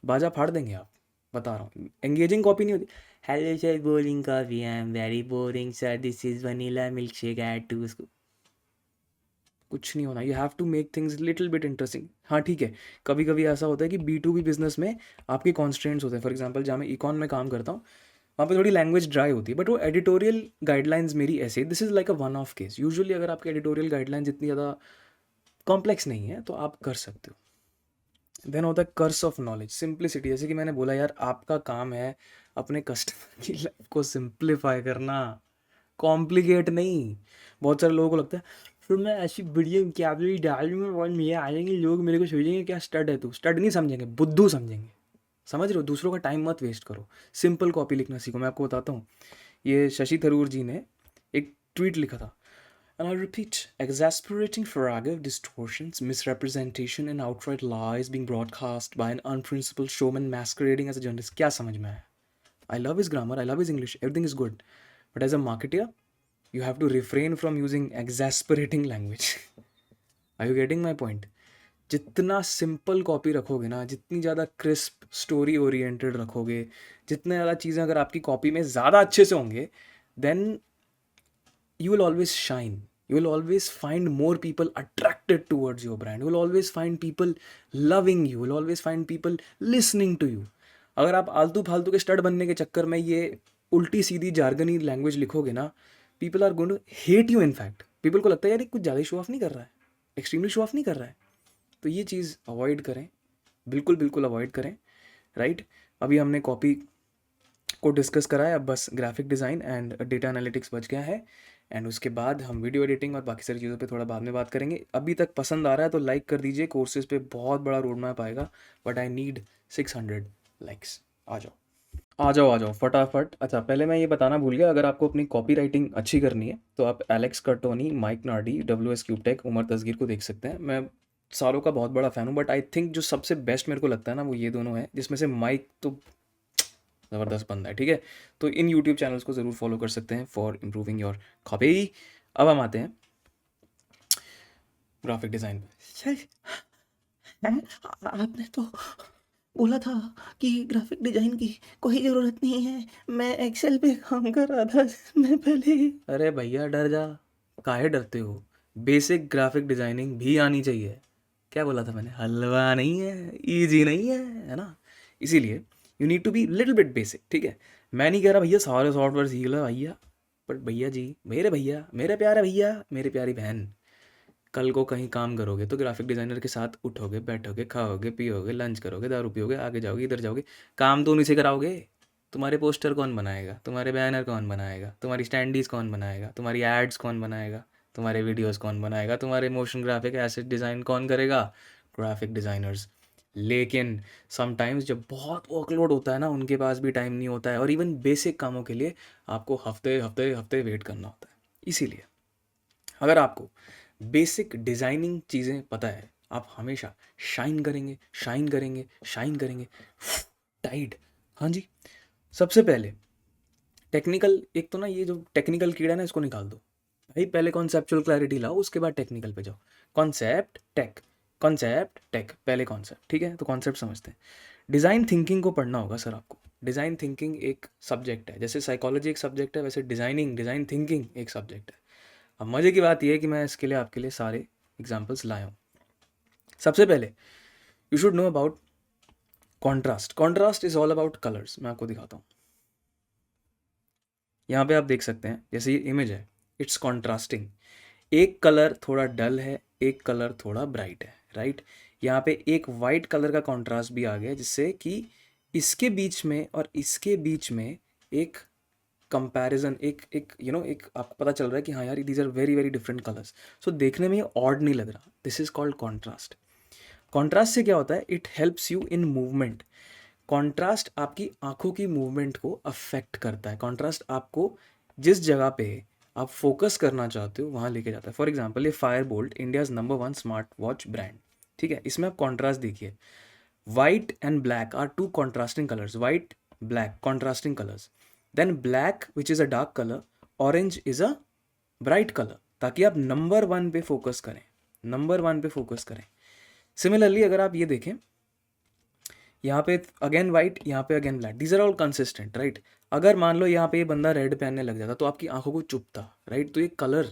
बाजा फाड़ देंगे आप, बता रहा हूँ। एंगेजिंग कॉपी नहीं होती। Hello sir, boring coffee, I am very boring sir, this is vanilla milkshake add to, कुछ नहीं होना। You have to make things little bit interesting. हाँ ठीक है, कभी कभी ऐसा होता है कि B2B बिजनेस में आपके कॉन्स्ट्रेंट्स होते हैं। फॉर एग्जांपल जहाँ मैं इकॉन में काम करता हूँ, वहाँ पे थोड़ी लैंग्वेज ड्राई होती है, बट वो एडिटोरियल गाइडलाइंस मेरी ऐसे, this is like a one of case. Usually अगर आपकी एडिटोरियल गाइडलाइंस इतनी ज़्यादा कॉम्प्लेक्स नहीं है तो आप कर सकते हो। देन होता है कर्स ऑफ नॉलेज, सिंप्लिसिटी। जैसे कि मैंने बोला यार, आपका काम है अपने कस्टमर की लाइफ को सिंप्लीफाई करना, कॉम्प्लिकेट नहीं। बहुत सारे लोगों को लगता है फिर मैं ऐसी बढ़िया वोकेबलरी डालूंगा और मेरे आएंगे लोग मेरे को सोचेंगे क्या स्टड है तू। स्टड नहीं समझेंगे, बुद्धू समझेंगे। समझ रहे हो? दूसरों का टाइम मत वेस्ट करो, सिंपल कॉपी लिखना सीखो। मैं आपको बताता हूँ, ये शशि थरूर जी ने एक ट्वीट लिखा था, and I repeat, exasperating farrago, distortions, misrepresentation, and outright lies being broadcast by an unprincipled showman masquerading as a journalist. क्या समझ में आया? I love his grammar, I love his English, everything is good. But as a marketer, you have to refrain from using exasperating language. Are you getting my point? जितना simple copy रखोगे ना, जितनी ज़्यादा crisp story oriented रखोगे, जितने ज़्यादा चीज़ें अगर आपकी कॉपी में ज़्यादा अच्छे से होंगे, then you will always shine. You will always find more people attracted towards your brand. You will always find people loving you. You will always find people listening to you. अगर आप आलतू फालतू के stud बनने के चक्कर में ये उल्टी सीधी जार्गनी लैंग्वेज लिखोगे ना, people are going to hate you. In fact people को लगता है यार ये कुछ ज़्यादा शो ऑफ नहीं कर रहा है, एक्सट्रीमली शो ऑफ नहीं कर रहा है। तो ये चीज़ अवॉइड करें, बिल्कुल बिल्कुल अवॉइड करें, राइट। अभी हमने कॉपी को डिस्कस करा है, अब बस graphic design and data analytics बच गया है। एंड उसके बाद हम वीडियो एडिटिंग और बाकी सारी चीज़ों पे थोड़ा बाद में बात करेंगे। अभी तक पसंद आ रहा है तो लाइक कर दीजिए, कोर्सेज पे बहुत बड़ा रोड मैप आएगा, बट आई नीड 600 लाइक्स। आ जाओ आ जाओ आ जाओ फटाफट। अच्छा, पहले मैं ये बताना भूल गया, अगर आपको अपनी कॉपी राइटिंग अच्छी करनी है तो आप एलेक्स कर्टोनी, माइक नार्डी, WS क्यूबटेक, उमर तसगीर को देख सकते हैं। मैं सारों का बहुत बड़ा फ़ैन हूँ, बट आई थिंक जो सबसे बेस्ट मेरे को लगता है ना वो ये दोनों हैं, जिसमें से माइक तो ज़बरदस्त बंदा है, ठीक है। तो इन यूट्यूब चैनल्स को ज़रूर फॉलो कर सकते हैं फॉर इम्प्रूविंग योर कॉपी। अब हम आते हैं ग्राफिक डिज़ाइन पे। सर, हैं? आपने तो बोला था कि ग्राफिक डिजाइन की कोई ज़रूरत नहीं है। मैं एक्सेल पे काम कर रहा था। मैं पहले ही अरे भैया डर जा, काहे डरते हो? बेसिक ग्राफिक डिज़ाइनिंग भी आनी चाहिए। क्या बोला था मैंने? हलवा नहीं है, ईजी नहीं है ना। इसीलिए you need to be little bit basic, ठीक है। मैं नहीं कह रहा भैया सारे सॉफ्टवेयर सीख लो भैया, बट भैया जी, मेरे भैया, मेरे प्यारे भैया, मेरी प्यारी बहन, कल को कहीं काम करोगे तो ग्राफिक डिज़ाइनर के साथ उठोगे, बैठोगे, खाओगे, पियोगे, लंच करोगे, दारू पियोगे, आगे जाओगे, इधर जाओगे, काम तो उन्हीं से कराओगे। तुम्हारे पोस्टर कौन बनाएगा? तुम्हारे बैनर कौन बनाएगा? तुम्हारी स्टैंडीज़ कौन बनाएगा? तुम्हारी एड्स कौन बनाएगा? तुम्हारे वीडियोस कौन बनाएगा? तुम्हारे मोशन ग्राफिक एसेट डिज़ाइन कौन करेगा? Graphic designers. लेकिन समटाइम्स जब बहुत वर्कलोड होता है ना, उनके पास भी टाइम नहीं होता है, और इवन बेसिक कामों के लिए आपको हफ्ते हफ्ते हफ्ते वेट करना होता है। इसीलिए अगर आपको बेसिक डिज़ाइनिंग चीज़ें पता है, आप हमेशा शाइन करेंगे, शाइन करेंगे, शाइन करेंगे। टाइड। हाँ जी। सबसे पहले टेक्निकल, एक तो ना ये जो टेक्निकल कीड़ा है ना, इसको निकाल दो भाई। पहले कॉन्सेप्चुअल क्लैरिटी लाओ, उसके बाद टेक्निकल पे जाओ। कॉन्सेप्ट टेक, कॉन्सेप्ट टेक, पहले कॉन्सेप्ट, ठीक है। तो कॉन्सेप्ट समझते हैं। डिज़ाइन थिंकिंग को पढ़ना होगा सर आपको। डिज़ाइन थिंकिंग एक सब्जेक्ट है, जैसे साइकोलॉजी एक सब्जेक्ट है, वैसे डिज़ाइन थिंकिंग एक सब्जेक्ट है। अब मज़े की बात यह है कि मैं इसके लिए आपके लिए सारे एग्जाम्पल्स लाया हूँ। सबसे पहले you should know about contrast. Contrast is all about colours. मैं आपको दिखाता हूँ। यहाँ पे आप देख सकते हैं, जैसे ये इमेज है, इट्स कॉन्ट्रास्टिंग। एक कलर थोड़ा डल है, एक कलर थोड़ा ब्राइट है, राइट। यहाँ पे एक वाइट कलर का कॉन्ट्रास्ट भी आ गया, जिससे कि इसके बीच में और इसके बीच में एक कंपैरिजन, एक एक यू नो एक आपको पता चल रहा है कि हाँ यार, these are very very different colours. So देखने में ये ऑड नहीं लग रहा। This is called contrast. Contrast से क्या होता है? It helps you in movement. Contrast आपकी आंखों की मूवमेंट को अफेक्ट करता है। कॉन्ट्रास्ट आपको जिस जगह पे आप फोकस करना चाहते हो वहाँ लेके जाता है। फॉर एग्जाम्पल, ये Fire Boltt India's number 1 smart watch brand, ठीक है। इसमें आप कॉन्ट्रास्ट देखिए, white and black are two contrasting colours. White black contrasting colours. Then black which is a dark colour, orange is a bright colour, ताकि आप number 1 पे focus करें, number 1 पे फोकस करें। सिमिलरली अगर आप ये देखें, यहाँ पे अगेन वाइट, यहाँ पे again black, these are all consistent, right. अगर मान लो यहाँ पे ये बंदा रेड पहनने लग जाता तो आपकी आंखों को चुभता, राइट। तो ये colour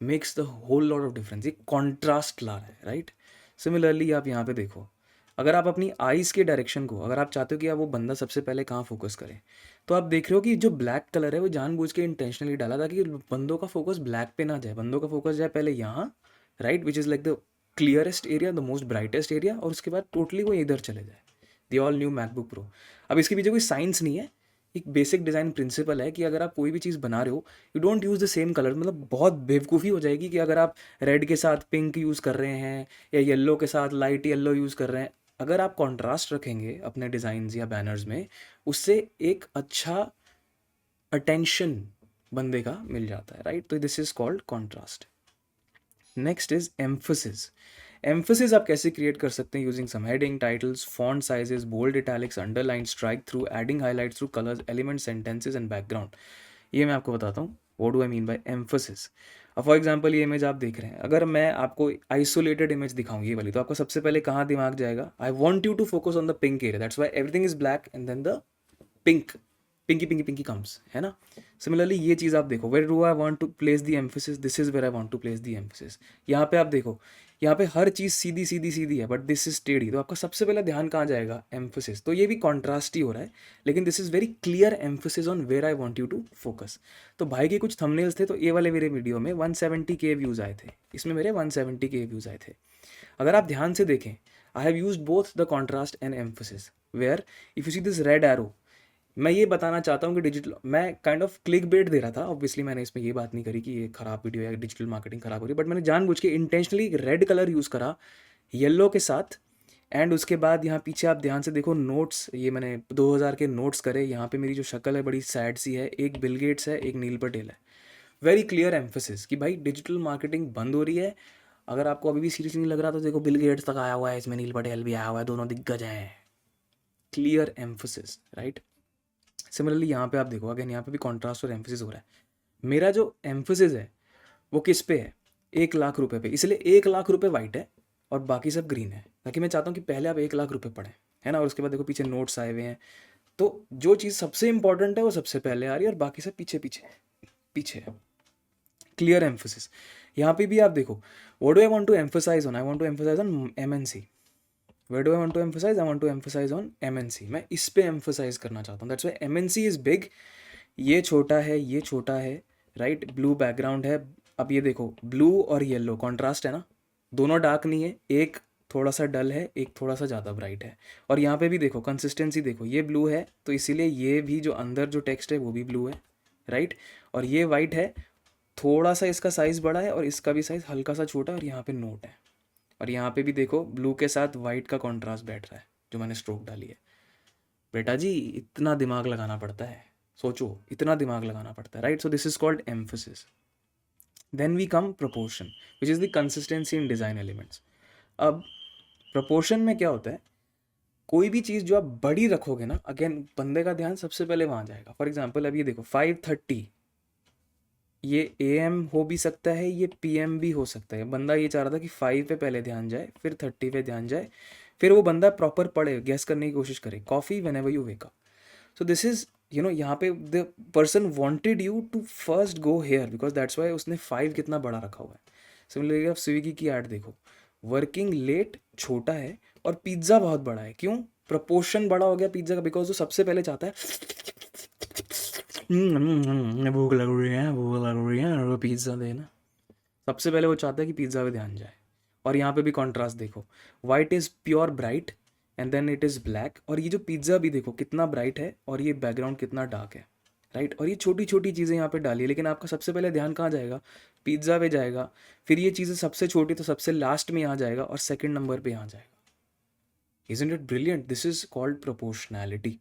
makes the whole lot of difference, ये कॉन्ट्रास्ट ला रहा है, राइट। सिमिलरली आप यहाँ पे देखो, अगर आप अपनी आइज़ के डायरेक्शन को, अगर आप चाहते हो कि आप वो बंदा सबसे पहले कहाँ फोकस करे, तो आप देख रहे हो कि जो ब्लैक कलर है वो जानबूझ के इंटेंशनली डाला ताकि बंदों का फोकस ब्लैक पे ना जाए, बंदों का फोकस जाए पहले यहाँ, right, which is like the clearest area, the most brightest area, और उसके बाद टोटली वो इधर चले जाए। The all new MacBook pro. अब इसके पीछे कोई साइंस नहीं है, एक बेसिक डिज़ाइन प्रिंसिपल है कि अगर आप कोई भी चीज़ बना रहे हो, you don't use the same colour. मतलब बहुत बेवकूफ़ी हो जाएगी कि अगर आप रेड के साथ पिंक यूज़ कर रहे हैं या येलो के साथ लाइट येलो यूज़ कर रहे हैं। अगर आप कॉन्ट्रास्ट रखेंगे अपने डिज़ाइंस या बैनर्स में, उससे एक अच्छा अटेंशन बंदे का मिल जाता है, राइट। तो this is called contrast. Next is emphasis. Emphasis आप कैसे क्रिएट कर सकते हैं? Using some heading, titles, font sizes, bold, italics, underline, strike through, adding highlights through colours, elements, sentences and background. ये मैं आपको बताता हूँ what do I mean by emphasis. अब फॉर एग्जाम्पल ये इमेज आप देख रहे हैं, अगर मैं आपको आइसोलेटेड इमेज दिखाऊँ ये वाली, तो आपका सबसे पहले कहाँ दिमाग जाएगा? I want you to focus on the pink area, that's why everything is black and then the pink, pinky pinky pinky comes, है ना। सिमिलरली ये चीज़ आप देखो, where do I want to place the emphasis, this is where I want to place the emphasis. यहाँ पे आप देखो, यहाँ पे हर चीज़ सीधी सीधी सीधी है, बट दिस इज टेढ़ी, तो आपका सबसे पहले ध्यान कहाँ जाएगा? एम्फसिस। तो ये भी कॉन्ट्रास्ट ही हो रहा है, लेकिन this is very clear emphasis on where I want you to focus. तो भाई के कुछ थंबनेल्स थे, तो ये वाले मेरे वीडियो में 170K व्यूज़ आए थे, इसमें मेरे 170K व्यूज़ आए थे। अगर आप ध्यान से देखें, I have used both the contrast and emphasis, where if you see this red arrow, मैं ये बताना चाहता हूँ कि डिजिटल, मैं काइंड ऑफ क्लिक बेट दे रहा था। ऑब्वियसली मैंने इसमें ये बात नहीं करी कि ये खराब वीडियो या डिजिटल मार्केटिंग खराब हो रही है, बट मैंने जानबूझ के इंटेंशनली रेड कलर यूज़ करा येलो के साथ। एंड उसके बाद यहाँ पीछे आप ध्यान से देखो, नोट्स, ये मैंने 2000 के नोट्स करे। यहाँ पे मेरी जो शक्ल है बड़ी सैड सी है, एक बिल गेट्स है, एक नील पटेल है। वेरी क्लियर एम्फसिस कि भाई डिजिटल मार्केटिंग बंद हो रही है। अगर आपको अभी भी सीरियस नहीं लग रहा तो देखो, बिल गेट्स तक आया हुआ है इसमें, नील पटेल भी आया हुआ है, दोनों दिग्गज हैं। Clear emphasis, right. सिमिलरली यहाँ पे आप देखो, अगेन यहाँ पे भी कॉन्ट्रास्ट और एम्फसिस हो रहा है। मेरा जो एम्फसिस है वो किस पे है? 1 लाख रुपए पे, इसलिए 1 लाख रुपए वाइट है और बाकी सब ग्रीन है, ताकि मैं चाहता हूँ कि पहले आप 1 लाख रुपए पढ़ें, है ना। और उसके बाद देखो पीछे नोट्स आए हुए हैं, तो जो चीज़ सबसे इंपॉर्टेंट है वो सबसे पहले आ रही है और बाकी सब पीछे पीछे पीछे है। Clear emphasis. यहाँ पे भी आप देखो, what do I want to emphasise on? I want to emphasise on MNC। Where do I want to emphasize? I want to emphasize on MNC। मैं इस पे emphasize करना चाहता हूँ, that's why MNC is big। ये छोटा है, ये छोटा है, राइट। ब्लू बैकग्राउंड है। अब ये देखो, ब्लू और येलो कॉन्ट्रास्ट है ना, दोनों डार्क नहीं है, एक थोड़ा सा डल है, एक थोड़ा सा ज़्यादा ब्राइट है। और यहाँ पे भी देखो कंसिस्टेंसी देखो, ये ब्लू है तो इसीलिए ये भी जो अंदर जो टेक्स्ट है वो भी ब्लू है, राइट। और ये वाइट है, थोड़ा सा इसका साइज़ बड़ा है और इसका भी साइज़ हल्का सा छोटा है, और यहाँ पे नोट है। और यहाँ पे भी देखो, ब्लू के साथ वाइट का कॉन्ट्रास्ट बैठ रहा है जो मैंने स्ट्रोक डाली है। बेटा जी इतना दिमाग लगाना पड़ता है, सोचो, इतना दिमाग लगाना पड़ता है, right. So this is called emphasis. Then we come proportion, which is the consistency in design elements. अब प्रोपोर्शन में क्या होता है? कोई भी चीज़ जो आप बड़ी रखोगे ना, अगेन बंदे का ध्यान सबसे पहले वहाँ जाएगा। फॉर एग्जाम्पल अब ये देखो 5:30, ये AM हो भी सकता है, ये PM भी हो सकता है। बंदा ये चाह रहा था कि 5 पे पहले ध्यान जाए, फिर 30 पे ध्यान जाए, फिर वो बंदा प्रॉपर पढ़े, गेस करने की कोशिश करे, coffee whenever you wake up. So this is यहाँ पे the person wanted you to first go here, because that's why उसने 5 कितना बड़ा रखा हुआ है। सिमिलरली आप स्विगी की ऐड देखो, वर्किंग लेट छोटा है और पिज्ज़ा बहुत बड़ा है। क्यों? प्रपोर्शन बड़ा हो गया पिज्ज़ा का, बिकॉज वो सबसे पहले चाहता है भूख लग रही है, भूख लग रही है, और पिज्ज़ा देना। सबसे पहले वो चाहता है कि पिज्ज़ा पे ध्यान जाए। और यहाँ पे भी कॉन्ट्रास्ट देखो, white is pure bright and then it is black. और ये जो पिज्ज़ा भी देखो कितना ब्राइट है और ये बैकग्राउंड कितना डार्क है, राइट। और ये छोटी छोटी चीज़ें यहाँ पे डाली है, लेकिन आपका सबसे पहले ध्यान कहाँ जाएगा? पिज्ज़ा पे जाएगा, फिर ये चीज़ें सबसे छोटी तो सबसे लास्ट में यहाँ जाएगा और सेकंड नंबर पे यहाँ जाएगा। Isn't it brilliant? This is called proportionality.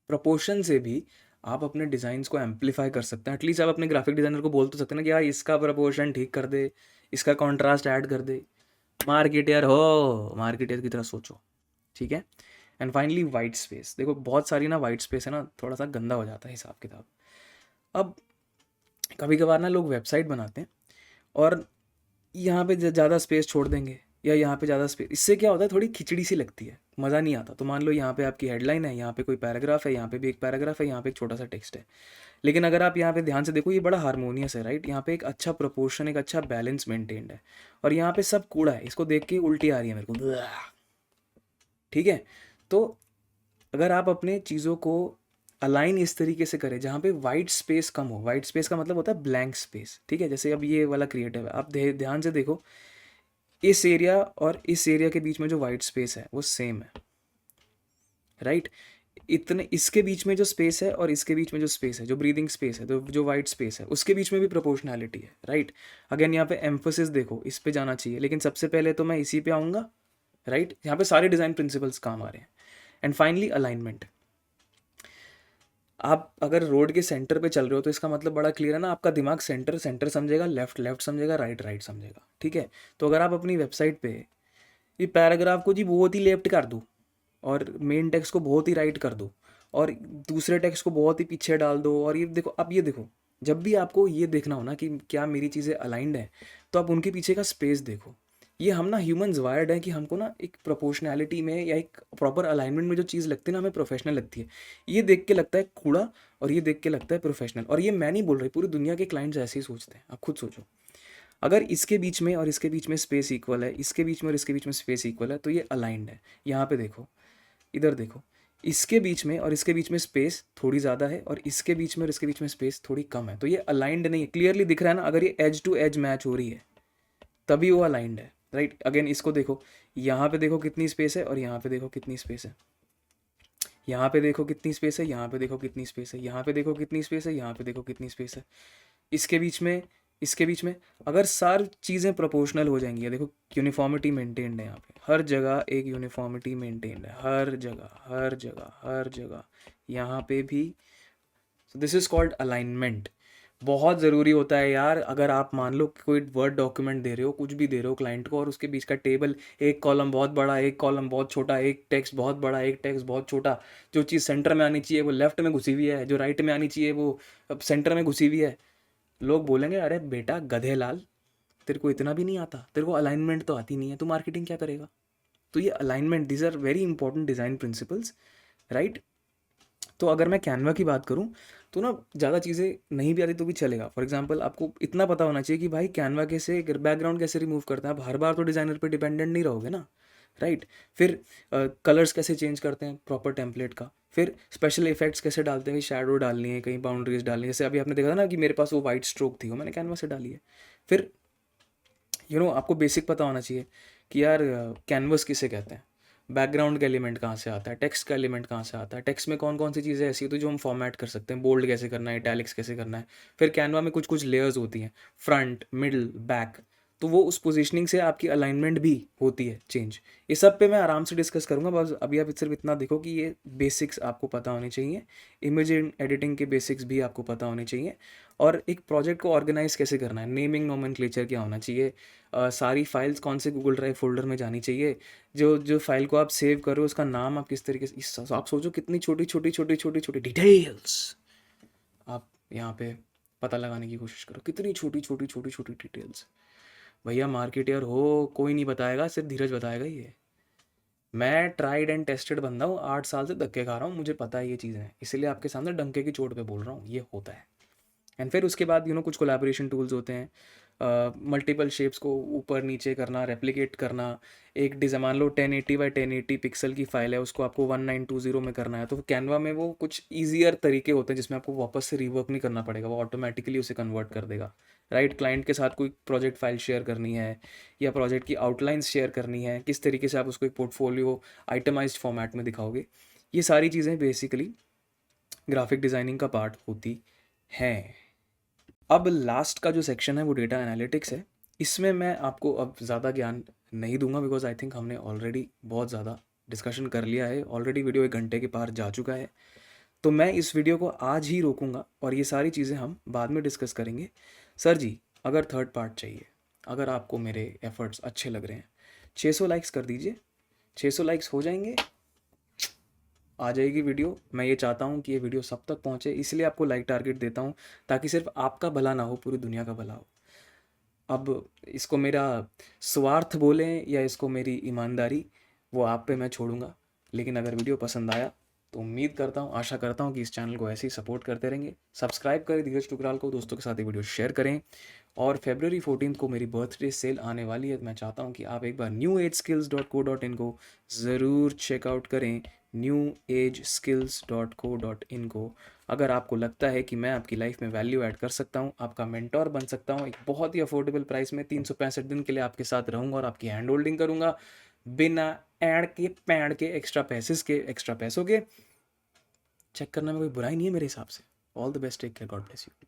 Proportion से भी आप अपने डिज़ाइंस को एम्पलीफाई कर सकते हैं। एटलीस्ट आप अपने ग्राफिक डिज़ाइनर को बोल तो सकते हैं ना कि यार इसका प्रोपोर्शन ठीक कर दे, इसका कॉन्ट्रास्ट ऐड कर दे। मार्केटियर हो, मार्केटियर की तरह सोचो, ठीक है। And finally white space. देखो बहुत सारी ना वाइट स्पेस है ना, थोड़ा सा गंदा हो जाता है हिसाब किताब। अब कभी कभार ना लोग वेबसाइट बनाते हैं और यहाँ पे ज़्यादा स्पेस छोड़ देंगे या यहाँ पे ज़्यादा स्पेस, इससे क्या होता है, थोड़ी खिचड़ी सी लगती है, मज़ा नहीं आता। तो मान लो यहाँ पे आपकी हेडलाइन है, यहाँ पे कोई पैराग्राफ है, यहाँ पे भी एक पैराग्राफ है, यहाँ पे एक छोटा सा टेक्स्ट है। लेकिन अगर आप यहाँ पे ध्यान से देखो, ये बड़ा हारमोनियस है, राइट। यहाँ पे एक अच्छा प्रोपोर्शन, एक अच्छा बैलेंस मेंटेन्ड है। और यहाँ पे सब कूड़ा है, इसको देख के उल्टी आ रही है मेरे को, ठीक है। तो अगर आप अपने चीज़ों को अलाइन इस तरीके से करें जहाँ पे वाइट स्पेस कम हो, वाइट स्पेस का मतलब होता है ब्लैंक स्पेस, ठीक है। जैसे अब ये वाला क्रिएटिव है, आप ध्यान से देखो, इस एरिया और इस एरिया के बीच में जो वाइट स्पेस है वो सेम है, राइट। इतने इसके बीच में जो स्पेस है और इसके बीच में जो स्पेस है, जो ब्रीदिंग स्पेस है, तो जो वाइट स्पेस है उसके बीच में भी प्रोपोर्शनैलिटी है, राइट। अगेन यहाँ पे एम्फोसिस देखो, इस पे जाना चाहिए, लेकिन सबसे पहले तो मैं इसी पे आऊँगा, राइट। यहाँ पे सारे डिज़ाइन प्रिंसिपल्स काम आ रहे हैं। And finally alignment. आप अगर रोड के सेंटर पे चल रहे हो तो इसका मतलब बड़ा क्लियर है ना, आपका दिमाग सेंटर सेंटर समझेगा, लेफ्ट लेफ्ट समझेगा, राइट राइट समझेगा, ठीक है। तो अगर आप अपनी वेबसाइट पे ये पैराग्राफ को जी बहुत ही लेफ्ट कर दो और मेन टेक्स्ट को बहुत ही राइट कर दो और दूसरे टेक्स्ट को बहुत ही पीछे डाल दो, और ये देखो, अब ये देखो, जब भी आपको ये देखना हो ना कि क्या मेरी चीज़ें अलाइंड हैं, तो आप उनके पीछे का स्पेस देखो। ये हम ना ह्यूमंस वायर्ड है कि हमको ना एक प्रोपोर्शनैलिटी में या एक प्रॉपर अलाइनमेंट में जो चीज़ लगती है ना, हमें प्रोफेशनल लगती है। ये देख के लगता है कूड़ा और ये देख के लगता है प्रोफेशनल। और ये मैं नहीं बोल रही, पूरी दुनिया के क्लाइंट्स ऐसे ही सोचते हैं। आप खुद सोचो, अगर इसके बीच में और इसके बीच में स्पेस इक्वल है, इसके बीच में और इसके बीच में स्पेस इक्वल है, तो ये अलाइंड है। यहाँ पे देखो, इधर देखो, इसके बीच में और इसके बीच में स्पेस थोड़ी ज़्यादा है और इसके बीच में और इसके बीच में स्पेस थोड़ी कम है, तो ये अलाइंड नहीं है। क्लियरली दिख रहा है ना, अगर ये एज टू एज मैच हो रही है तभी वो अलाइंड है, राइट। अगेन इसको देखो, यहाँ पे देखो कितनी स्पेस है और यहाँ पे देखो कितनी स्पेस है, यहाँ पे देखो कितनी स्पेस है, यहाँ पे देखो कितनी स्पेस है, यहाँ पे देखो कितनी स्पेस है, यहाँ पे देखो कितनी स्पेस है। इसके बीच में, इसके बीच में अगर सारी चीज़ें प्रोपोर्शनल हो जाएंगी, देखो यूनिफॉर्मिटी मेंटेन्ड है यहाँ पे, हर जगह एक यूनिफॉर्मिटी मेंटेन्ड है, हर जगह हर जगह हर जगह, यहाँ पे भी। So this is called alignment. बहुत ज़रूरी होता है यार। अगर आप मान लो कि कोई वर्ड डॉक्यूमेंट दे रहे हो, कुछ भी दे रहे हो क्लाइंट को, और उसके बीच का टेबल, एक कॉलम बहुत बड़ा, एक कॉलम बहुत छोटा, एक टेक्स्ट बहुत बड़ा, एक टेक्स्ट बहुत छोटा, जो चीज़ सेंटर में आनी चाहिए वो लेफ्ट में घुसी हुई है, जो राइट में आनी चाहिए वो सेंटर में घुसी हुई है, लोग बोलेंगे अरे बेटा गधे लाल, तेरे को इतना भी नहीं आता, तेरे को अलाइनमेंट तो आती नहीं है, तू मार्केटिंग क्या करेगा। तो ये alignment, these are very important design principles, right. तो अगर मैं कैनवा की बात करूं तो ना ज़्यादा चीज़ें नहीं भी आती तो भी चलेगा। फॉर एग्जांपल आपको इतना पता होना चाहिए कि भाई कैनवा कैसे बैकग्राउंड कैसे रिमूव करते हैं। आप हर बार तो डिज़ाइनर पे डिपेंडेंट नहीं रहोगे ना, राइट। फिर कलर्स कैसे चेंज करते हैं प्रॉपर टेम्पलेट का, फिर स्पेशल इफेक्ट्स कैसे डालते हैं, शैडो डालनी है, कहीं बाउंड्रीज डालनी है। जैसे अभी आपने देखा था ना कि मेरे पास वो वाइट स्ट्रोक थी, वो मैंने कैनवा से डाली है। फिर आपको बेसिक पता होना चाहिए कि यार कैनवस किसे कहते हैं, बैकग्राउंड का एलिमेंट कहाँ से आता है, टेक्स्ट का एलिमेंट कहाँ से आता है, टेक्स्ट में कौन कौन सी चीज़ें ऐसी होती है जो हम फॉर्मेट कर सकते हैं, बोल्ड कैसे करना है, इटैलिक्स कैसे करना है। फिर कैनवा में कुछ कुछ लेयर्स होती हैं, फ्रंट मिडल बैक, तो वो उस पोजीशनिंग से आपकी अलाइनमेंट भी होती है चेंज। ये सब पे मैं आराम से डिस्कस करूँगा, बस अभी आप सिर्फ इतना देखो कि ये बेसिक्स आपको पता होने चाहिए। इमेज एडिटिंग के बेसिक्स भी आपको पता होने चाहिए, और एक प्रोजेक्ट को ऑर्गेनाइज कैसे करना है, नेमिंग नोमेनक्लेचर क्या होना चाहिए, सारी फाइल्स कौन से गूगल ड्राइव फोल्डर में जानी चाहिए, जो जो फाइल को आप सेव करो उसका नाम आप किस तरीके से, आप सोचो कितनी छोटी छोटी छोटी छोटी छोटी डिटेल्स आप यहाँ पे पता लगाने की कोशिश करो, कितनी छोटी छोटी छोटी छोटी डिटेल्स। भैया मार्केटियर हो, कोई नहीं बताएगा, सिर्फ धीरज बताएगा। ये मैं ट्राइड एंड टेस्टेड बंदा हूँ, 8 साल से धक्के खा रहा हूँ, मुझे पता है ये चीज़ें हैं, इसलिए आपके सामने डंके की चोट पे बोल रहा हूँ, ये होता है। एंड फिर उसके बाद कुछ कोलैबोरेशन टूल्स होते हैं, मल्टीपल शेप्स को ऊपर नीचे करना, रेप्लिकेट करना। एक डिज़ाइन मान लो 1080 बाई 1080 पिक्सल की फाइल है, उसको आपको 1920 में करना है, तो कैनवा में वो कुछ ईजियर तरीके होते हैं जिसमें आपको वापस से रिवर्क नहीं करना पड़ेगा, वो ऑटोमेटिकली उसे कन्वर्ट कर देगा, राइट। क्लाइंट के साथ कोई प्रोजेक्ट फाइल शेयर करनी है या प्रोजेक्ट की आउटलाइंस शेयर करनी है, किस तरीके से आप उसको एक पोर्टफोलियो आइटमाइज्ड फॉर्मेट में दिखाओगे, ये सारी चीज़ें बेसिकली ग्राफिक डिज़ाइनिंग का पार्ट होती हैं। अब लास्ट का जो सेक्शन है वो डेटा एनालिटिक्स है। इसमें मैं आपको अब ज़्यादा ज्ञान नहीं दूंगा, बिकॉज आई थिंक हमने ऑलरेडी बहुत ज़्यादा डिस्कशन कर लिया है, ऑलरेडी वीडियो 1 घंटे के पार जा चुका है। तो मैं इस वीडियो को आज ही रोकूंगा और ये सारी चीज़ें हम बाद में डिस्कस करेंगे। सर जी, अगर थर्ड पार्ट चाहिए, अगर आपको मेरे एफर्ट्स अच्छे लग रहे हैं, 600 लाइक्स कर दीजिए। 600 लाइक्स हो जाएंगे, आ जाएगी वीडियो। मैं ये चाहता हूँ कि ये वीडियो सब तक पहुँचे, इसलिए आपको लाइक टारगेट देता हूँ, ताकि सिर्फ आपका भला ना हो, पूरी दुनिया का भला हो। अब इसको मेरा स्वार्थ बोलें या इसको मेरी ईमानदारी, वो आप पे मैं छोड़ूंगा। लेकिन अगर वीडियो पसंद आया तो उम्मीद करता हूँ, आशा करता हूँ कि इस चैनल को ऐसे ही सपोर्ट करते रहेंगे। सब्सक्राइब करें धीरज टुकराल को, दोस्तों के साथ ये वीडियो शेयर करें। और February 14 को मेरी बर्थडे सेल आने वाली है, तो मैं चाहता हूँ कि आप एक बार newageskills.co.in को ज़रूर चेकआउट करें। newageskills.co.in को अगर आपको लगता है कि मैं आपकी लाइफ में वैल्यू ऐड कर सकता हूँ, आपका मेंटोर बन सकता हूँ, एक बहुत ही अफोर्डेबल प्राइस में 365 दिन के लिए आपके साथ रहूँगा और आपकी हैंड होल्डिंग करूँगा बिना ऐड के पैड के एक्स्ट्रा पैसों के। चेक करने में कोई बुराई नहीं है मेरे हिसाब से। All the best, take care, God bless you.